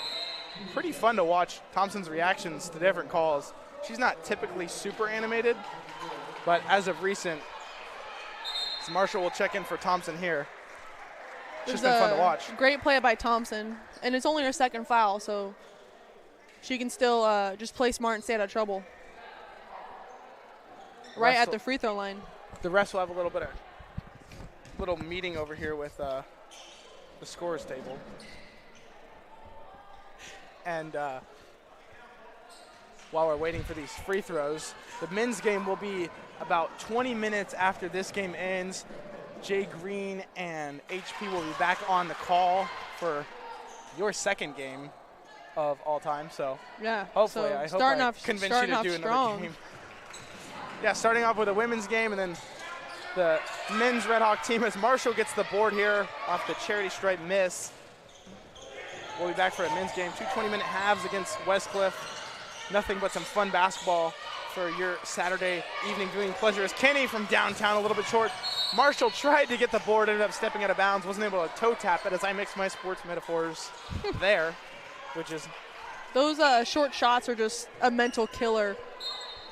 pretty fun to watch Thompson's reactions to different calls. She's not typically super animated, but as of recent, Marshall will check in for Thompson here. It's just been fun to watch. Great play by Thompson, and it's only her second foul, so she can still just play smart and stay out of trouble. Right at the free throw line. The refs will have a little meeting over here with the scores table. And while we're waiting for these free throws, the men's game will be about 20 minutes after this game ends. Jay Green and HP will be back on the call for your second game of all time. So yeah, hopefully, so I hope I convince you to do another game. Yeah, starting off with a women's game, and then the men's Red Hawk team as Marshall gets the board here off the charity stripe miss. We'll be back for a men's game. 2 20-minute halves against Westcliff. Nothing but some fun basketball for your Saturday evening viewing pleasure. As Kenny from downtown, a little bit short. Marshall tried to get the board, ended up stepping out of bounds, wasn't able to toe tap it, as I mix my sports metaphors there, which is. Those short shots are just a mental killer.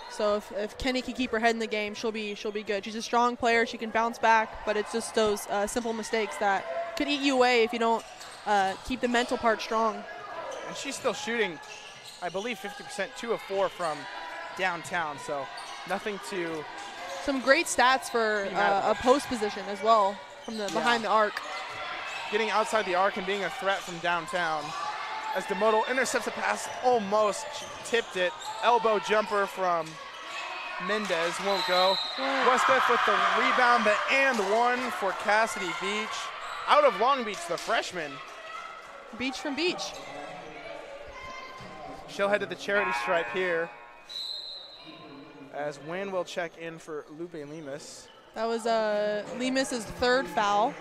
So if Kenny can keep her head in the game, she'll be good. She's a strong player. She can bounce back, but it's just those simple mistakes that could eat you away if you don't keep the mental part strong. And she's still shooting, I believe, 50%, 2 of 4 from downtown. So nothing to. Some great stats for a post position as well from the behind the arc. Getting outside the arc and being a threat from downtown. As DeMoto intercepts a pass, almost tipped it. Elbow jumper from Mendez, won't go. Westcliff with the rebound, the and one for Cassidy Beach. Out of Long Beach, the freshman. Beach from Beach. She'll head to the charity stripe here. As Wynn will check in for Lupe Lemus. That was Lemus's third foul.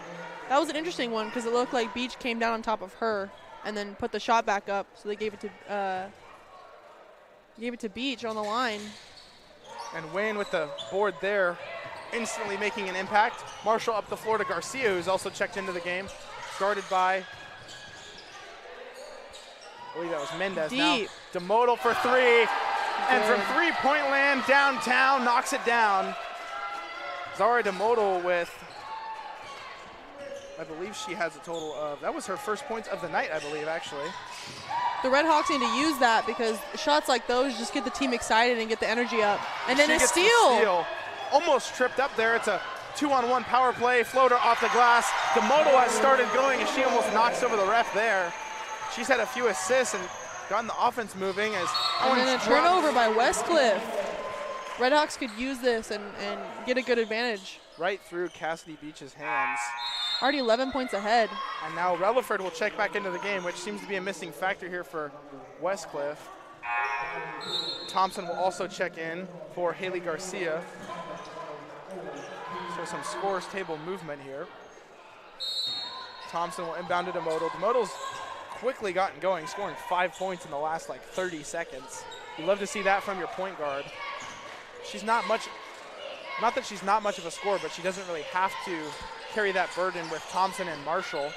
That was an interesting one because it looked like Beach came down on top of her and then put the shot back up, so they gave it to Beach on the line. And Wayne with the board there, instantly making an impact. Marshall up the floor to Garcia, who's also checked into the game, guarded by, I believe that was Mendez. Deep. Now DeModal for three, and from three-point land downtown, knocks it down. Zara DeModal with, I believe she has a total of, that was her first points of the night, I believe, actually. The Red Hawks need to use that because shots like those just get the team excited and get the energy up. And then a steal. Almost tripped up there. It's a 2-on-1 power play, floater off the glass. DeModal has started going, and she almost knocks over the ref there. She's had a few assists and gotten the offense moving. And then a turnover by Westcliff. Red Hawks could use this and get a good advantage. Right through Cassidy Beach's hands. Already 11 points ahead. And now Relaford will check back into the game, which seems to be a missing factor here for Westcliff. Thompson will also check in for Haley Garcia. So some scores table movement here. Thompson will inbound to DeModal. DeModal's quickly gotten going, scoring 5 points in the last 30 seconds. You'd love to see that from your point guard. She's not much, not that she's not much of a scorer, but she doesn't really have to carry that burden with Thompson and Marshall.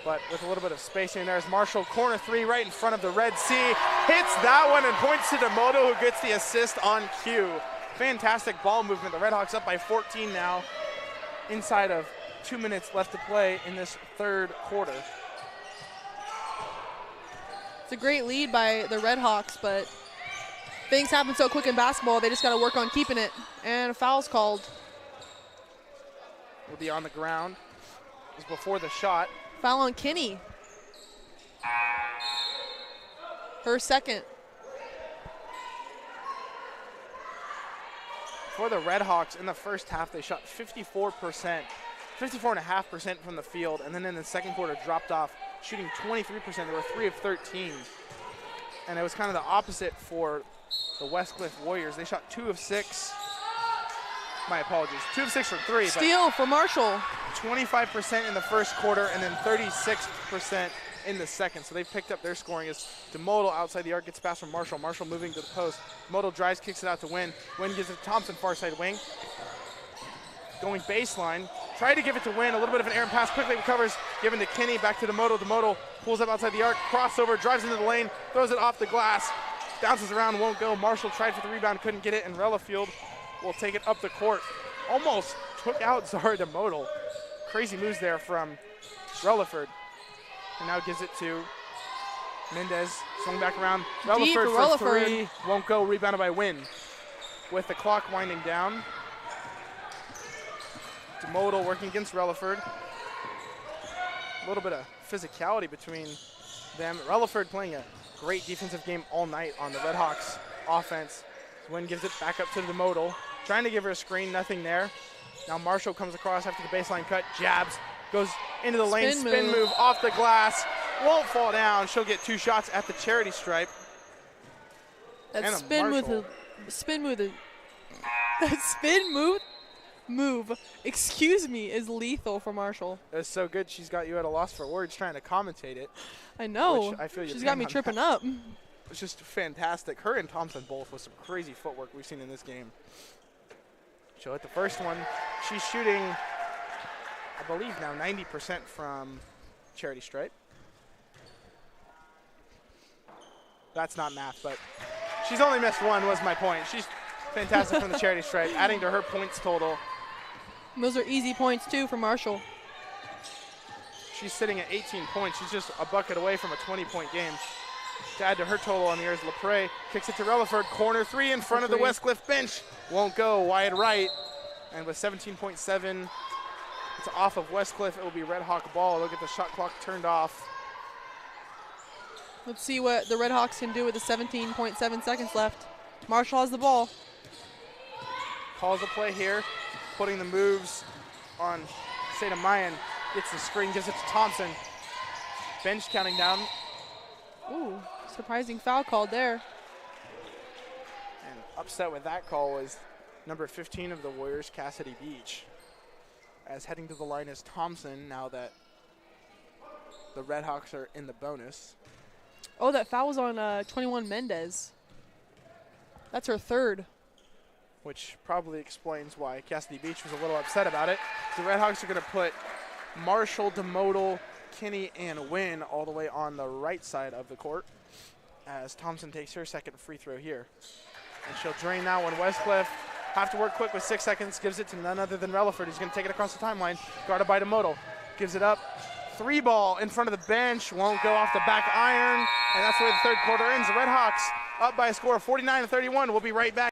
But with a little bit of spacing there, as Marshall, corner three right in front of the Red Sea, hits that one and points to DeModal, who gets the assist on cue. Fantastic ball movement. The Red Hawks up by 14 now, inside of 2 minutes left to play in this third quarter. It's a great lead by the Red Hawks, but things happen so quick in basketball, they just got to work on keeping it. And a foul's called. Will be on the ground. It was before the shot. Foul on Kinney. Her second. For the Red Hawks in the first half, they shot 54%, 54.5% from the field, and then in the second quarter dropped off, shooting 23%. They were 3 of 13. And it was kind of the opposite for the Westcliff Warriors. They shot 2 of 6. My apologies. 2 of 6 for 3. Steal for Marshall. 25% in the first quarter and then 36% in the second. So they've picked up their scoring as DeModal outside the arc gets pass from Marshall. Marshall moving to the post. DeModal drives, kicks it out to Wynn. Wynn gives it to Thompson, far side wing. going baseline. Tried to give it to Wynn. A little bit of an errant pass. Quickly recovers. Given to Kinney. Back to Demoto. Demoto pulls up outside the arc. Crossover. Drives into the lane. Throws it off the glass. Bounces around. Won't go. Marshall tried for the rebound. Couldn't get it. And Relifield will take it up the court. Almost took out Zara Demoto. Crazy moves there from Relaford. And now gives it to Mendez. Swung back around. Relaford for three. Won't go. Rebounded by Wynn. With the clock winding down. Demoto working against Relaford. A little bit of physicality between them. Relaford playing a great defensive game all night on the Redhawks offense. Wynn gives it back up to Demoto. Trying to give her a screen, nothing there. Now Marshall comes across after the baseline cut, jabs, goes into the lane, spin move off the glass. Won't fall down. She'll get 2 shots at the charity stripe. That spin move, excuse me, is lethal for Marshall. It was so good she's got you at a loss for words trying to commentate it. I know. I feel she's got me tripping up. It's just fantastic. Her and Thompson both with some crazy footwork we've seen in this game. She'll hit the first one. She's shooting, I believe now, 90% from charity stripe. That's not math, but she's only missed one was my point. She's fantastic from the charity stripe, adding to her points total. Those are easy points, too, for Marshall. She's sitting at 18 points. She's just a bucket away from a 20-point game. To add to her total on the year is Lepre. Kicks it to Relaford. Corner 3 in front of the Westcliff bench. Won't go. Wide right. And with 17.7, it's off of Westcliff. It will be Red Hawk ball. They'll get the shot clock turned off. Let's see what the Red Hawks can do with the 17.7 seconds left. Marshall has the ball. Calls a play here. Putting the moves on Seda Mayan. Gets the screen. Gives it to Thompson. Bench counting down. Ooh, surprising foul called there. And upset with that call was number 15 of the Warriors, Cassidy Beach. As heading to the line is Thompson now that the Red Hawks are in the bonus. Oh, that foul was on 21 Mendez. That's her third. Which probably explains why Cassidy Beach was a little upset about it. The Red Hawks are going to put Marshall, Demodal, Kinney, and Wynn all the way on the right side of the court as Thompson takes her second free throw here. And she'll drain now when Westcliff have to work quick with 6 seconds, gives it to none other than Relaford. He's going to take it across the timeline, guarded by Demodal. Gives it up. 3 ball in front of the bench, won't go off the back iron, and that's where the third quarter ends. The Red Hawks up by a score of 49-31. We'll be right back.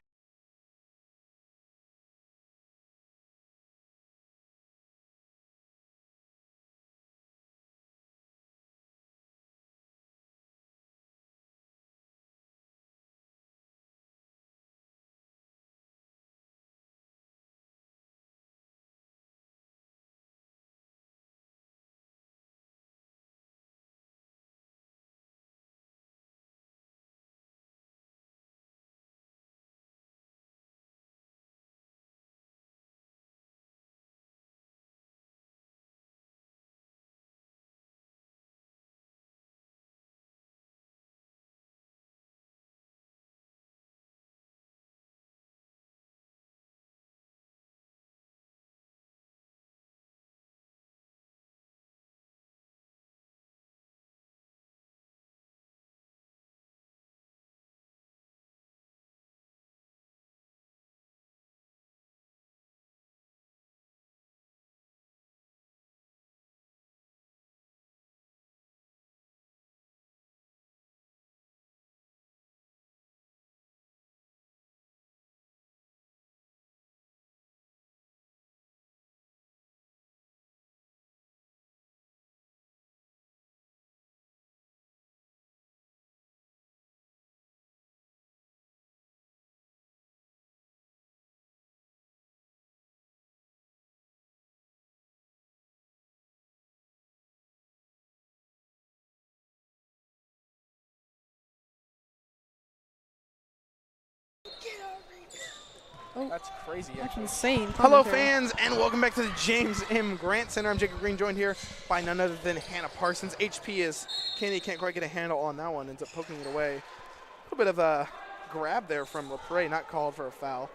Oh, that's crazy, that's actually. insane. Hello, fans, and welcome back to the James M. Grant Center. I'm Jacob Green, joined here by none other than Hannah Parsons. HP is Kenny can't quite get a handle on that one, ends up poking it away. A little bit of a grab there from Lepre, not called for a foul.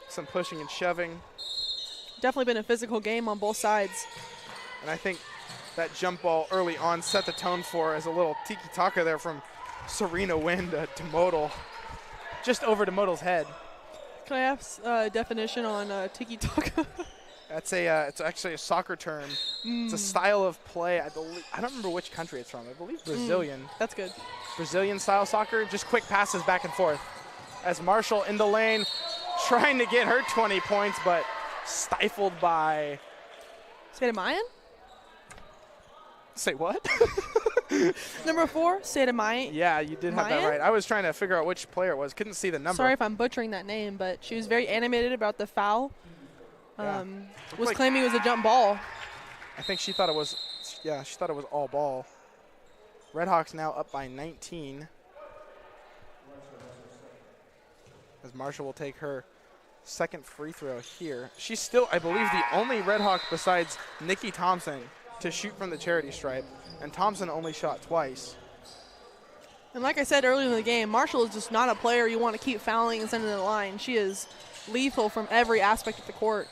Some pushing and shoving. definitely been a physical game on both sides. And I think that jump ball early on set the tone for as a little tiki-taka there from Serena Wynn to Demodal. Just over Demodal's head. Can I ask a definition on tiki-taka? That's it's actually a soccer term. It's a style of play. I don't remember which country it's from. I believe Brazilian. That's good. Brazilian style soccer. Just quick passes back and forth. As Marshall in the lane, trying to get her 20 points, but stifled by. State Mayan? Say what? Number 4, State Mayan. Yeah, you did have that right. I was trying to figure out which player it was. Couldn't see the number. Sorry if I'm butchering that name, but she was very animated about the foul. Was like claiming it was a jump ball. I think she thought it was, she thought it was all ball. Redhawks now up by 19. As Marshall will take her second free throw here. She's still, I believe, the only Redhawk besides Nikki Thompson to shoot from the charity stripe, and Thompson only shot twice. And like I said earlier in the game, Marshall is just not a player you want to keep fouling and sending to the line. She is lethal from every aspect of the court.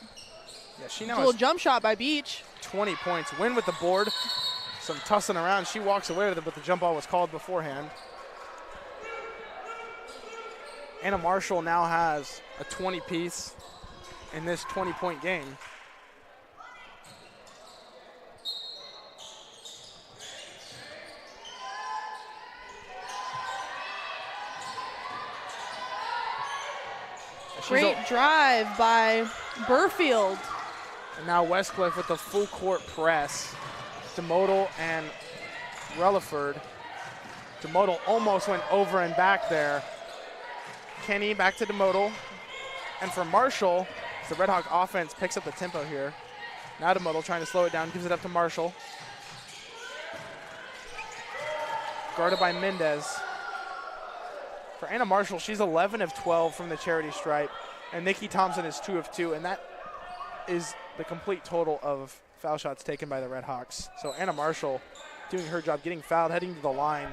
Yeah, she A now little has jump shot by Beach. 20 points. Win with the board. Some tussling around. She walks away with it, but the jump ball was called beforehand. Anna Marshall now has a 20-piece in this 20-point game. Great drive by Burfield. And now Westcliff with the full court press. Demodal and Relaford. Demodal almost went over and back there. Kenny back to Demodal. And for Marshall, the Red Hawk offense picks up the tempo here. Now Demodal trying to slow it down, gives it up to Marshall. Guarded by Mendez. For Anna Marshall, she's 11 of 12 from the charity stripe, and Nikki Thompson is 2 of 2, and that is the complete total of foul shots taken by the Red Hawks. So Anna Marshall doing her job, getting fouled, heading to the line.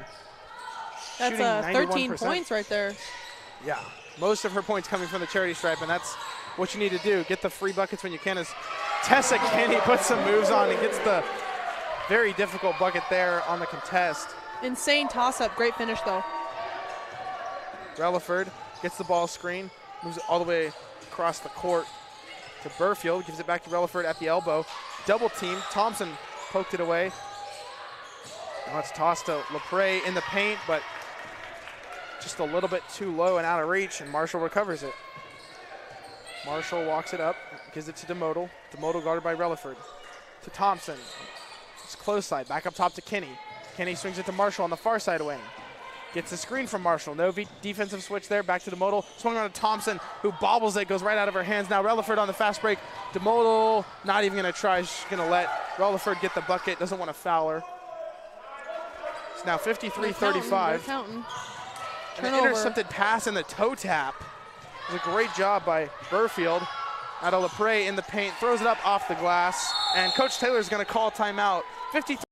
That's 13 points right there. Yeah, most of her points coming from the charity stripe, and that's what you need to do. Get the free buckets when you can. As Tessa Kenny puts some moves on and gets the very difficult bucket there on the contest. Insane toss-up, great finish though. Relaford gets the ball screen, moves it all the way across the court to Burfield, gives it back to Relaford at the elbow. Double team, Thompson poked it away. Now it's tossed to LaPre in the paint, but just a little bit too low and out of reach, and Marshall recovers it. Marshall walks it up, gives it to Demodal. Demodal guarded by Relaford. To Thompson. It's close side, back up top to Kenny. Kenny swings it to Marshall on the far side wing. Gets the screen from Marshall. No defensive switch there. Back to Demodal. Swung on to Thompson, who bobbles it, goes right out of her hands. Now Relaford on the fast break. Demodal not even going to try. She's going to let Relaford get the bucket. Doesn't want to foul her. It's now 53-35. An intercepted pass in the toe tap. It was a great job by Burfield. Now to LaPre in the paint. Throws it up off the glass. And Coach Taylor's going to call timeout. 53.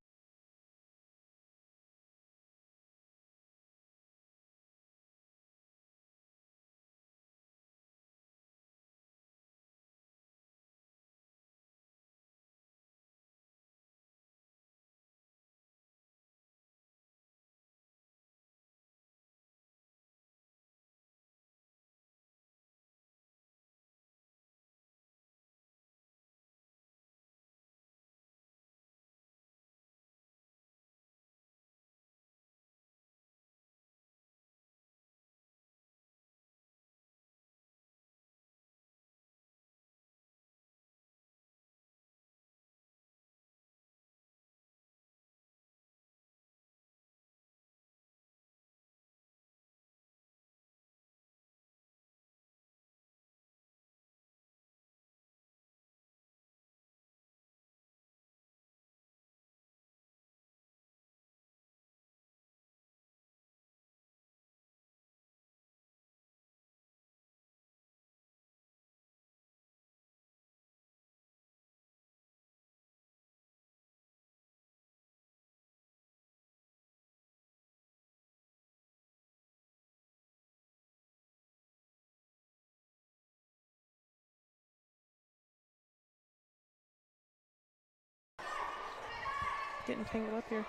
Getting tangled up here.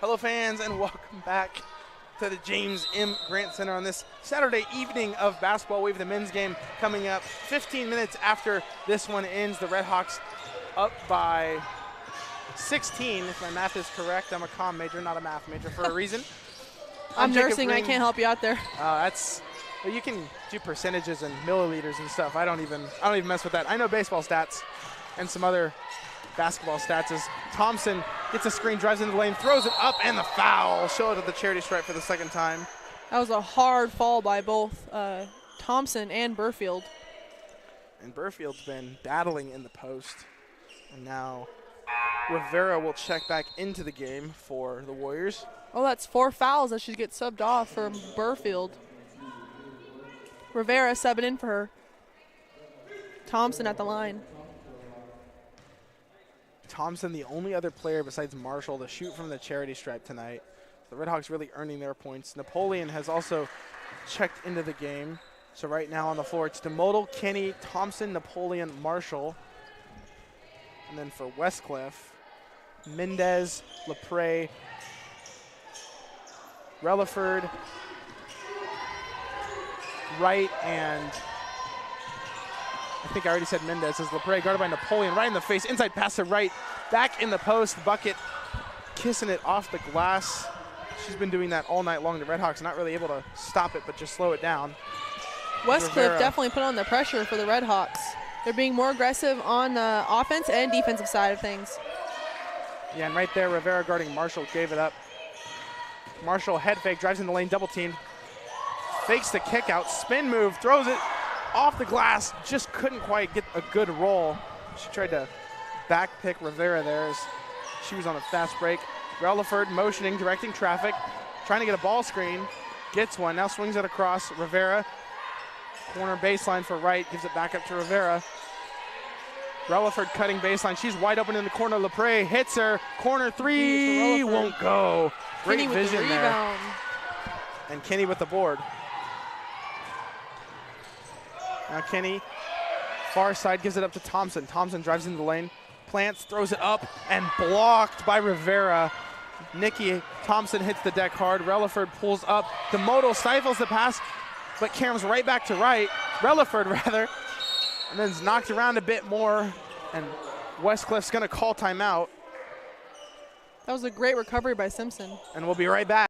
Hello, fans, and welcome back to the James M. Grant Center on this Saturday evening of basketball. We have the men's game coming up 15 minutes after this one ends. The Redhawks up by 16, if my math is correct. I'm a comm major, not a math major, for a reason. I'm nursing. I can't help you out there. Well, you can do percentages and milliliters and stuff. I don't even mess with that. I know baseball stats and some other basketball stats. As Thompson gets a screen, drives into the lane, throws it up, and the foul. Show it to the charity stripe for the second time. That was a hard fall by both Thompson and Burfield. And Burfield's been battling in the post. And now Rivera will check back into the game for the Warriors. Oh, that's 4 fouls as she gets subbed off for Burfield. Rivera subbing in for her. Thompson at the line. Thompson, the only other player besides Marshall to shoot from the charity stripe tonight. The Redhawks really earning their points. Napoleon has also checked into the game. So right now on the floor, it's DeModal, Kenny, Thompson, Napoleon, Marshall. And then for Westcliff, Mendez, LaPre, Relaford, Wright, and I think I already said Mendez as LaPre, guarded by Napoleon, right in the face, inside pass to Wright, back in the post, bucket, kissing it off the glass. She's been doing that all night long. The Redhawks not really able to stop it, but just slow it down. Westcliff definitely put on the pressure for the Redhawks. They're being more aggressive on the offense and defensive side of things. Yeah, and right there, Rivera guarding Marshall gave it up. Marshall head fake, drives in the lane, double teamed. Fakes the kick out, spin move, throws it off the glass, just couldn't quite get a good roll. She tried to back pick Rivera there as she was on a fast break. Relaford motioning, directing traffic, trying to get a ball screen, gets one, now swings it across. Rivera, corner baseline for Wright, gives it back up to Rivera. Relaford cutting baseline, she's wide open in the corner. LaPre hits her, corner three, won't go. Great vision there. And Kenny with the board. Now Kenny, far side, gives it up to Thompson. Thompson drives into the lane, plants, throws it up, and blocked by Rivera. Nikki Thompson hits the deck hard. Relaford pulls up. DeModal stifles the pass, but Cam's right back to right. Relaford, rather. And then is knocked around a bit more, and Westcliff's going to call timeout. That was a great recovery by Simpson. And we'll be right back.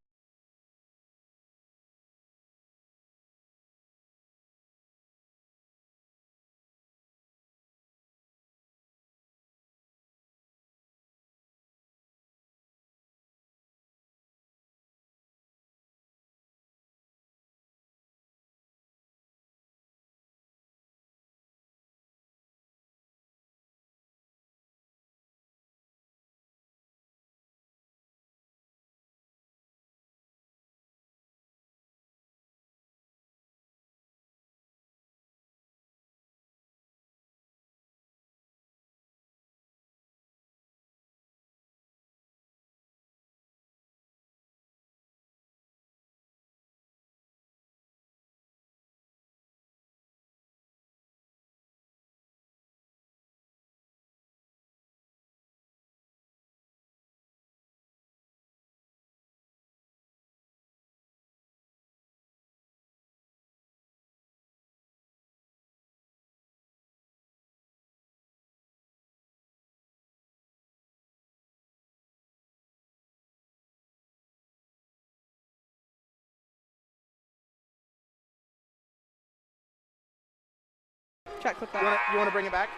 You want to bring it back?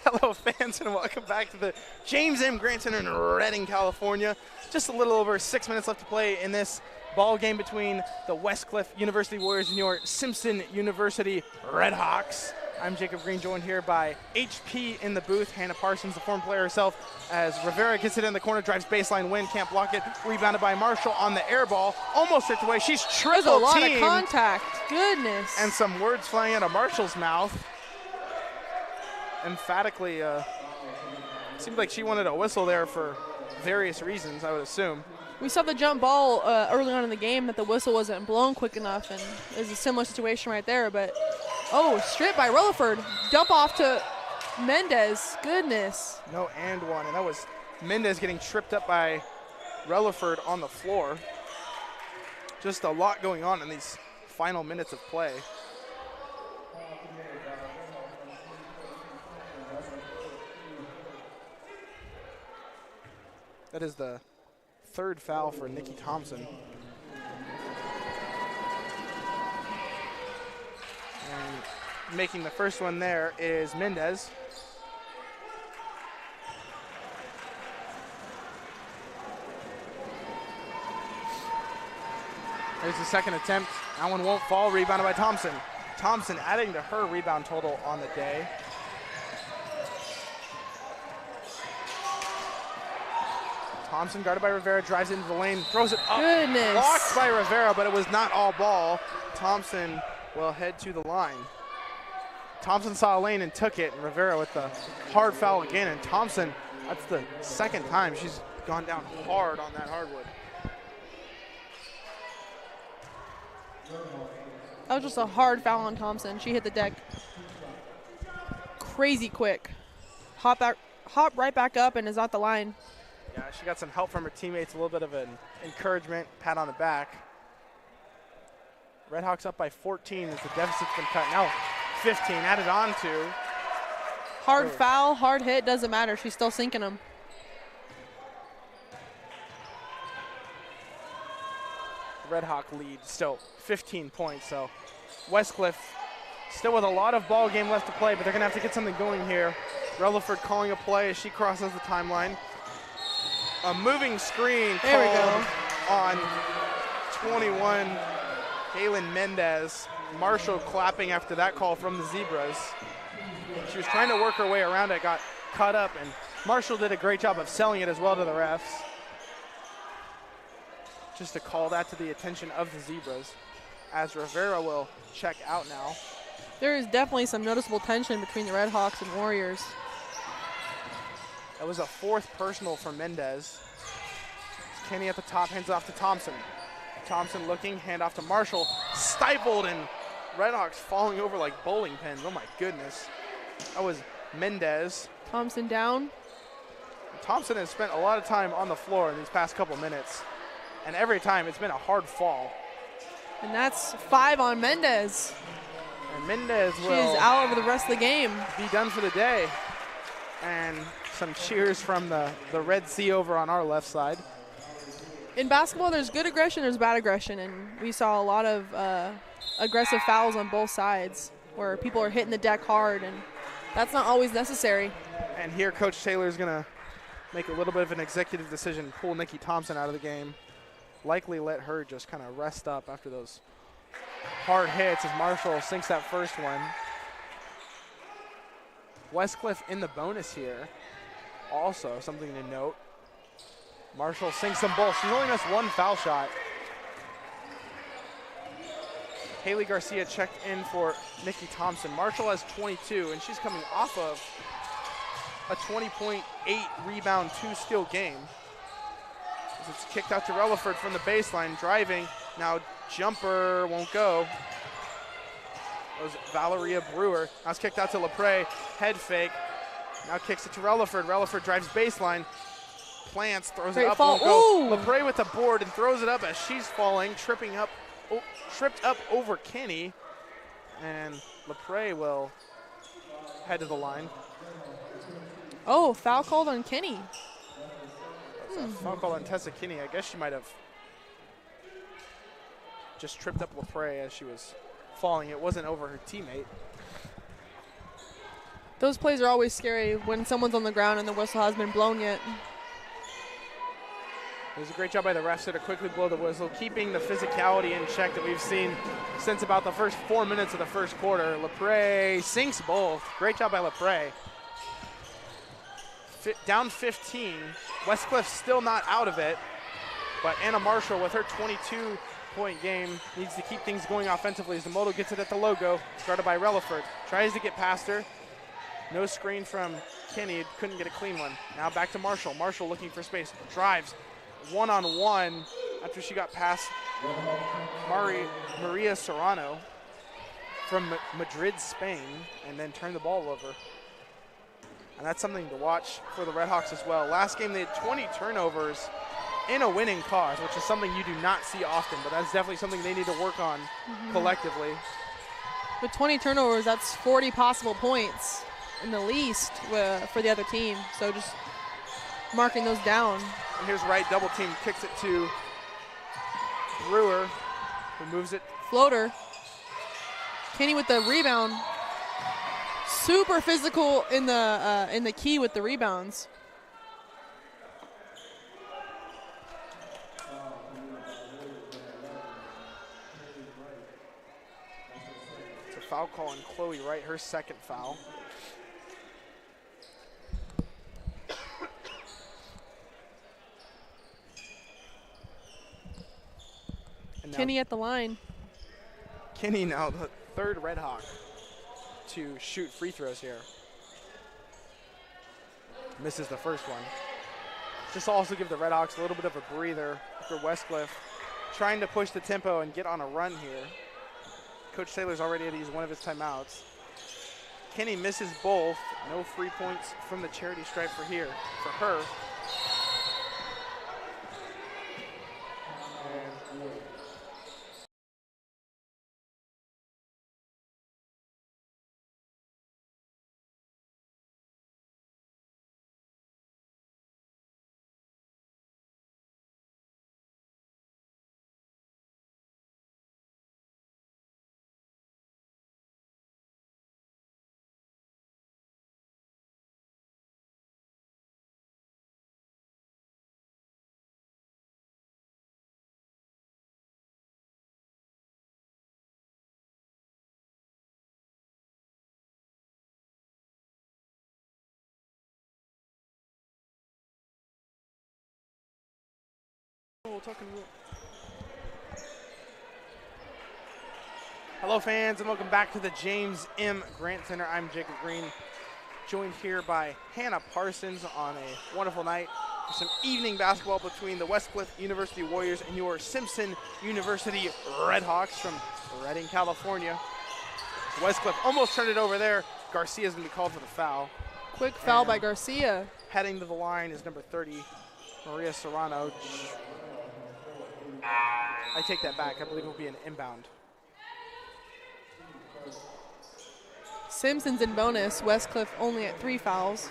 Hello, fans, and welcome back to the James M. Grant Center in Redding, California. Just a little over 6 minutes left to play in this ball game between the Westcliff University Warriors and your Simpson University Redhawks. I'm Jacob Green, joined here by HP in the booth, Hannah Parsons, the former player herself, as Rivera gets it in the corner, drives baseline, win, can't block it, rebounded by Marshall on the air ball, almost stripped away. She's triple teamed. There's a lot of contact, goodness. And some words flying out of Marshall's mouth. Emphatically, seemed like she wanted a whistle there for various reasons, I would assume. We saw the jump ball early on in the game that the whistle wasn't blown quick enough, and there's a similar situation right there, but oh, stripped by Rutherford. Dump off to Mendez, goodness. No and one, and that was Mendez getting tripped up by Relaford on the floor. Just a lot going on in these final minutes of play. That is the third foul for Nikki Thompson. And making the first one there is Mendez. There's the second attempt. That one won't fall. Rebounded by Thompson. Thompson adding to her rebound total on the day. Thompson guarded by Rivera, drives into the lane, throws it up. Goodness. Blocked by Rivera, but it was not all ball. Thompson will head to the line. Thompson saw a lane and took it, and Rivera with the hard foul again. And Thompson, that's the second time she's gone down hard on that hardwood. That was just a hard foul on Thompson. She hit the deck crazy quick. Hop right back up and is at the line. Yeah, she got some help from her teammates, a little bit of an encouragement, pat on the back. Redhawks up by 14 as the deficit's been cut. Now 15 added on to. Hard foul, hard hit, doesn't matter. She's still sinking them. Red Hawk lead still 15 points, so Westcliff still with a lot of ball game left to play, but they're gonna have to get something going here. Relaford calling a play as she crosses the timeline. A moving screen called on 21, Kaylin Mendez. Marshall clapping after that call from the Zebras. She was trying to work her way around it, got caught up, and Marshall did a great job of selling it as well to the refs. Just to call that to the attention of the Zebras, as Rivera will check out now. There is definitely some noticeable tension between the Red Hawks and Warriors. That was a fourth personal for Mendez. Kenny at the top, hands off to Thompson. Thompson looking, hand off to Marshall. Stifled, and Red Hawks falling over like bowling pins. Oh my goodness. That was Mendez. Thompson down. Thompson has spent a lot of time on the floor in these past couple minutes, and every time it's been a hard fall. And that's 5 on Mendez. And Mendez will She's out over the rest of the game. Be done for the day. And some cheers from the Red Sea over on our left side. In basketball, there's good aggression, there's bad aggression, and we saw a lot of aggressive fouls on both sides where people are hitting the deck hard, and that's not always necessary. And here Coach Taylor is going to make a little bit of an executive decision, pull Nikki Thompson out of the game, likely let her just kind of rest up after those hard hits as Marshall sinks that first one. Westcliff in the bonus here. Also something to note. Marshall sinks them both. She's only missed one foul shot. Haley Garcia checked in for Nikki Thompson. Marshall has 22, and she's coming off of a 20.8 rebound, 2-steal game. As it's kicked out to Relaford from the baseline, driving. Now jumper won't go. That was Valeria Brewer. Now it's kicked out to LaPre. Head fake. Now kicks it to Relaford. Relaford drives baseline. Plants, throws it up, won't go. LaPre with the board and throws it up as she's falling, tripped up over Kenny. And LaPre will head to the line. Oh, foul called on Kenny. That's a foul call on Tessa Kinney. I guess she might have just tripped up LaPre as she was falling. It wasn't over her teammate. Those plays are always scary when someone's on the ground and the whistle hasn't been blown yet. It was a great job by the refs there to quickly blow the whistle, keeping the physicality in check that we've seen since about the first 4 minutes of the first quarter. LaPre sinks both. Great job by LaPre. Down 15. Westcliff still not out of it, but Anna Marshall with her 22-point game needs to keep things going offensively as the Moto gets it at the logo, guarded by Relaford. Tries to get past her. No screen from Kenny, couldn't get a clean one. Now back to Marshall. Marshall looking for space, drives one-on-one after she got past Maria Serrano from Madrid, Spain, and then turned the ball over. And that's something to watch for the Redhawks as well. Last game, they had 20 turnovers in a winning cause, which is something you do not see often, but that's definitely something they need to work on collectively. With 20 turnovers, that's 40 possible points in the least for the other team. So just marking those down. And here's Wright, double team, kicks it to Brewer, who moves it. Floater. Kenny with the rebound. Super physical in the key with the rebounds. It's a foul call on Chloe Wright, her second foul. Kenny at the line. Kenny now the third Red Hawk to shoot free throws here. Misses the first one. Just also give the Red Hawks a little bit of a breather after Westcliff trying to push the tempo and get on a run here. Coach Taylor's already had to use one of his timeouts. Kenny misses both. No free points from the charity stripe for her. Hello fans and welcome back to the James M. Grant Center. I'm Jacob Green, joined here by Hannah Parsons on a wonderful night for some evening basketball between the Westcliff University Warriors and your Simpson University Redhawks from Redding, California. Westcliff almost turned it over there. Garcia's going to be called for the foul. Quick foul by Garcia. Heading to the line is number 30, Maria Serrano. I take that back. I believe it will be an inbound. Simpson's in bonus. Westcliff only at 3 fouls.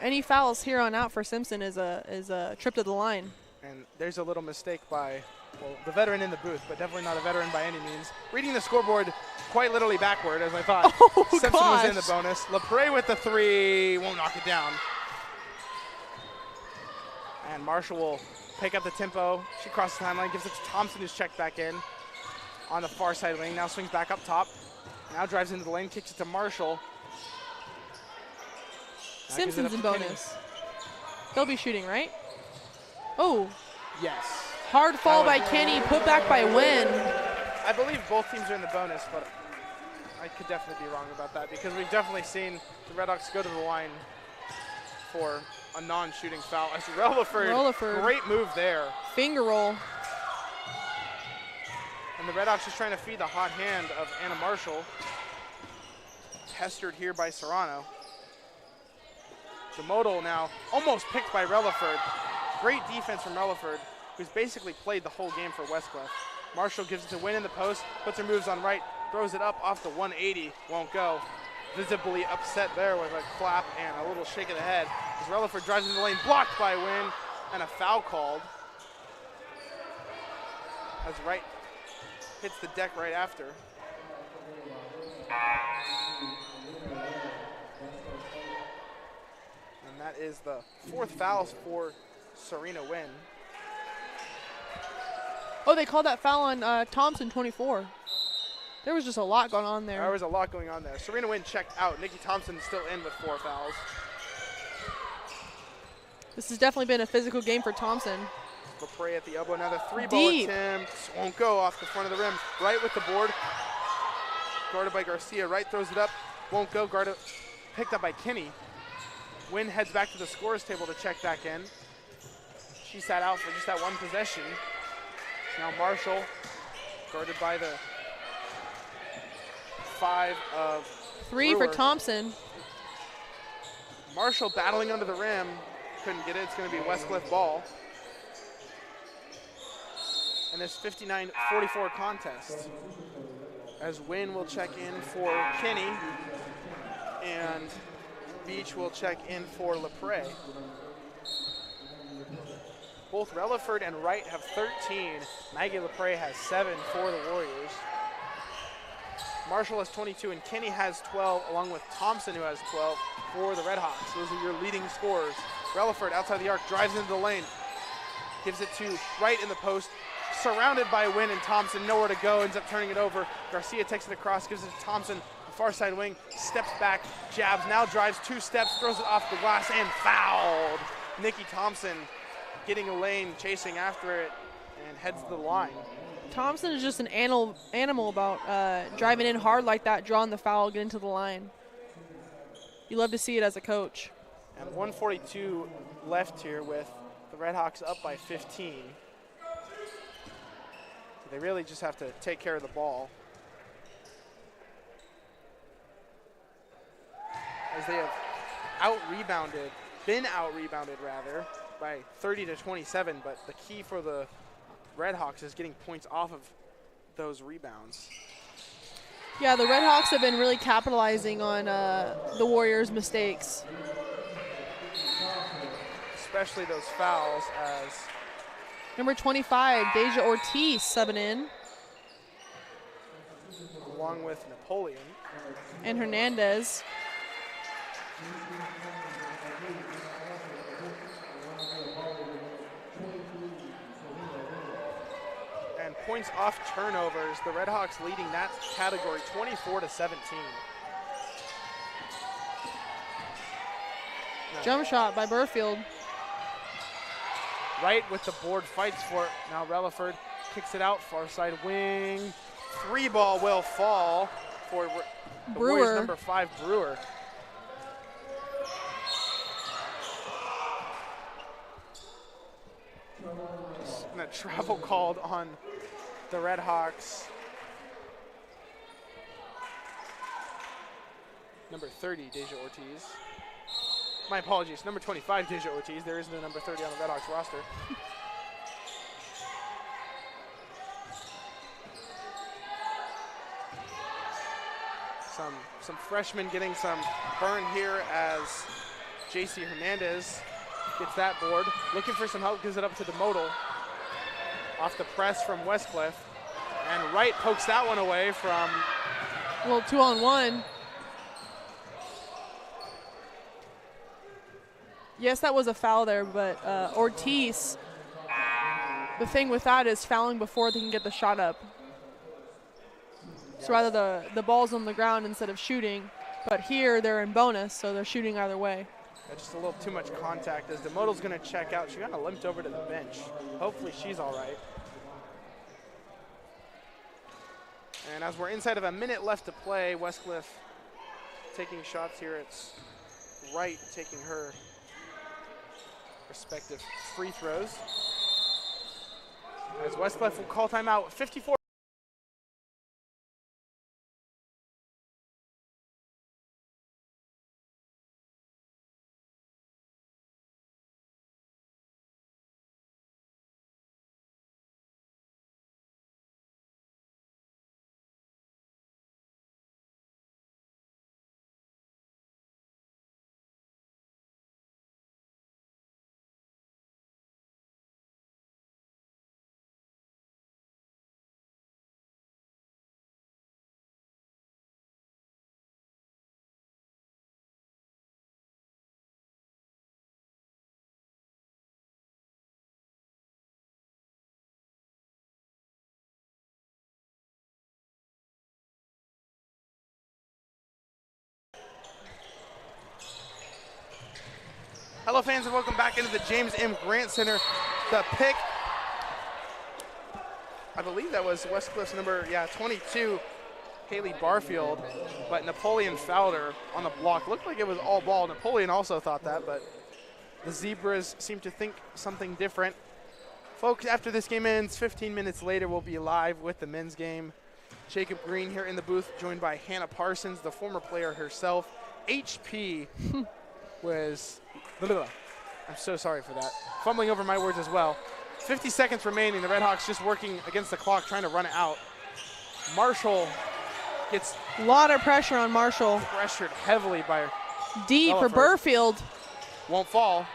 Any fouls here on out for Simpson is a trip to the line. And there's a little mistake by, well, the veteran in the booth, but definitely not a veteran by any means. Reading the scoreboard quite literally backward, as I thought. Oh, Simpson gosh. was in the bonus. LaPre with the 3, won't knock it down. And Marshall will pick up the tempo. She crosses the timeline, gives it to Thompson, who's checked back in on the far side lane. Now swings back up top. Now drives into the lane, kicks it to Marshall. Now Simpson's in bonus. They'll be shooting, right? Oh. Yes. Hard fall by Kenny, put back by Wynn. I believe both teams are in the bonus, but I could definitely be wrong about that because we've definitely seen the Redhawks go to the line for a non-shooting foul. As Relaford, great move there. Finger roll. And the Redhawks just trying to feed the hot hand of Anna Marshall. Pestered here by Serrano. Demodal now almost picked by Relaford. Great defense from Relaford, who's basically played the whole game for Westcliff. Marshall gives it to Wynn in the post, puts her moves on right, throws it up off the 180, won't go. Visibly upset there with a clap and a little shake of the head. As Relaford drives into the lane, blocked by Wynn, and a foul called. As Wright hits the deck right after. And that is the 4th foul for Serena Wynn. Oh, they called that foul on Thompson, 24. There was just a lot going on there. There was a lot going on there. Serena Wynn checked out. Nikki Thompson is still in with 4 fouls. This has definitely been a physical game for Thompson. LaPre at the elbow, another 3-ball attempt. Won't go off the front of the rim. Right with the board. Guarded by Garcia. Right throws it up. Won't go. Guarded, picked up by Kinney. Wynn heads back to the scorer's table to check back in. She sat out for just that one possession. Now Marshall, guarded by the 5 of 3 Brewer. for Thompson. Marshall battling under the rim. Couldn't get it. It's going to be Westcliff ball. And this 59-44 contest. As Wynn will check in for Kinney. And Beach will check in for LaPrey. Both Relaford and Wright have 13. Maggie LaPrey has 7 for the Warriors. Marshall has 22 and Kinney has 12, along with Thompson, who has 12 for the Redhawks. Those are your leading scorers. Relaford outside the arc, drives into the lane, gives it to Wright in the post, surrounded by Wynn and Thompson, nowhere to go, ends up turning it over. Garcia takes it across, gives it to Thompson, the far side wing, steps back, jabs, now drives 2 steps, throws it off the glass, and fouled. Nikki Thompson getting a lane, chasing after it, and heads to the line. Thompson is just an animal about driving in hard like that, drawing the foul, getting to the line. You love to see it as a coach. And 1:42 left here with the Redhawks up by 15. So they really just have to take care of the ball. As they have been out-rebounded rather, by 30-27, but the key for the Redhawks is getting points off of those rebounds. Yeah, the Redhawks have been really capitalizing on the Warriors' mistakes. Especially those fouls as Number 25, Deja Ortiz subbing in. Along with Napoleon. And Hernandez. And points off turnovers, the Redhawks leading that category 24-17. Jump shot by Burfield. Right with the board, fights for it. Now Relaford kicks it out, far side wing. 3 ball will fall for the Warriors number 5, Brewer. And a travel called on the Redhawks. Number 30, Deja Ortiz. My apologies, number 25, Deja Ortiz. There is no number 30 on the Redhawks roster. Some freshmen getting some burn here as J.C. Hernandez gets that board. Looking for some help, gives it up to the modal. Off the press from Westcliff. And Wright pokes that one away from... Well, 2-on-1. Yes, that was a foul there, but Ortiz, the thing with that is fouling before they can get the shot up. So rather the ball's on the ground instead of shooting, but here they're in bonus, so they're shooting either way. Yeah, just a little too much contact as the modal's gonna check out. She kind of limped over to the bench. Hopefully she's all right. And as we're inside of a minute left to play, Westcliff taking shots here. It's Wright taking her respective free throws. As Westcliff will call timeout, 54. Hello fans and welcome back into the James M. Grant Center. The pick, I believe that was Westcliff's number 22, Haley Barfield, but Napoleon fouled her on the block. Looked like it was all ball. Napoleon also thought that, but the Zebras seem to think something different. Folks, after this game ends, 15 minutes later, we'll be live with the men's game. Jacob Green here in the booth, joined by Hannah Parsons, the former player herself. HP was, I'm so sorry for that, fumbling over my words as well. 50 seconds remaining. The Redhawks just working against the clock, trying to run it out. Marshall gets a lot of pressure on Marshall. Pressured heavily by D for Burfield. Won't fall.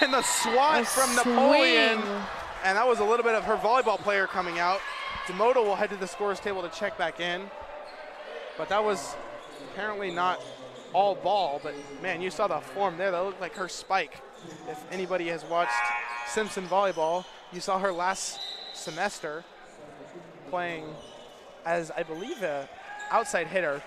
And the swat from Napoleon. And that was a little bit of her volleyball player coming out. DeMoto will head to the scorer's table to check back in. But that was apparently not all ball. But, man, you saw the form there. That looked like her spike. If anybody has watched Simpson volleyball, you saw her last semester playing as, I believe, an outside hitter.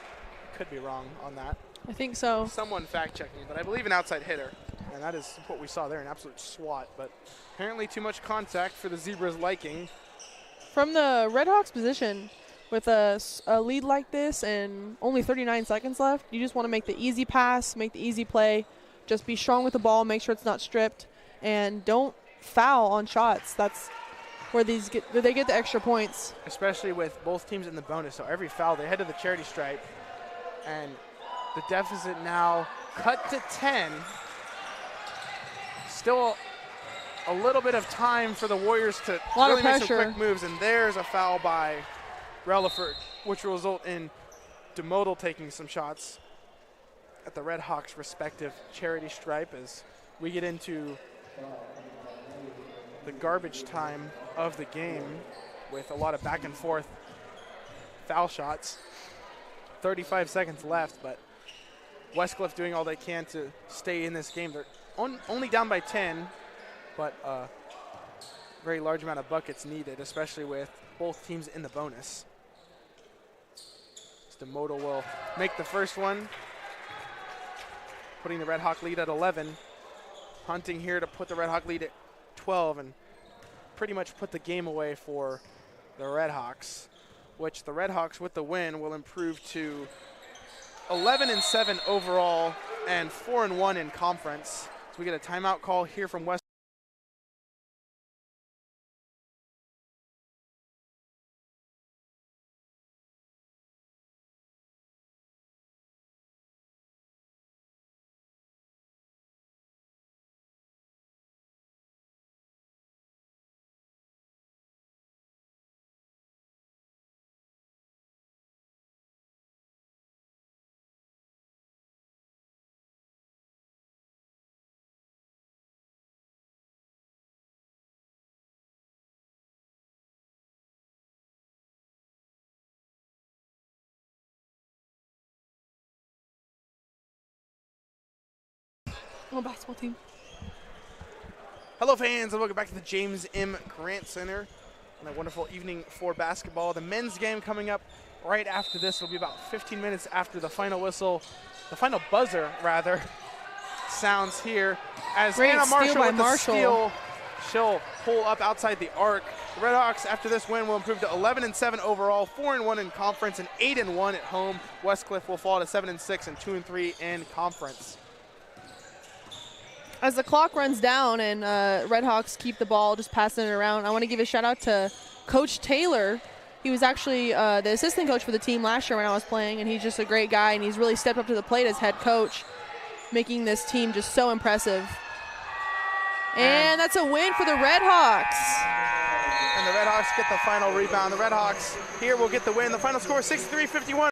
Could be wrong on that. I think so. Someone fact-check me, but I believe an outside hitter. And that is what we saw there, an absolute swat. But apparently too much contact for the Zebras' liking. From the Redhawks' position, with a lead like this and only 39 seconds left, you just want to make the easy pass, make the easy play. Just be strong with the ball, make sure it's not stripped, and don't foul on shots. That's where they get the extra points. Especially with both teams in the bonus, so every foul, they head to the charity stripe. And the deficit now cut to 10. Still a little bit of time for the Warriors to really make some quick moves, and there's a foul by Relaford, which will result in DeModal taking some shots at the Redhawks' respective charity stripe as we get into the garbage time of the game with a lot of back and forth foul shots. 35 seconds left, but Westcliff doing all they can to stay in this game. They're only down by 10, but a very large amount of buckets needed, especially with both teams in the bonus. DeModal will make the first one, putting the Red Hawk lead at 11. Hunting here to put the Red Hawk lead at 12 and pretty much put the game away for the Red Hawks, which the Red Hawks with the win will improve to 11-7 overall and 4-1 in conference. So we get a timeout call here from West. Basketball team. Hello fans, and welcome back to the James M. Grant Center on a wonderful evening for basketball. The men's game coming up right after this. It'll be about 15 minutes after the final whistle, the final buzzer rather, sounds here as Great Anna Marshall steal by with the Marshall. steal. She'll pull up outside the arc. The Red Hawks after this win will improve to 11-7 overall, 4-1 in conference, and 8-1 at home. Westcliff will fall to 7-6 and 2-3 in conference. As the clock runs down and Red Hawks keep the ball, just passing it around, I want to give a shout out to Coach Taylor. He was actually the assistant coach for the team last year when I was playing, and he's just a great guy, and he's really stepped up to the plate as head coach, making this team just so impressive. And that's a win for the Red Hawks. And the Red Hawks get the final rebound. The Red Hawks here will get the win. The final score 63-51.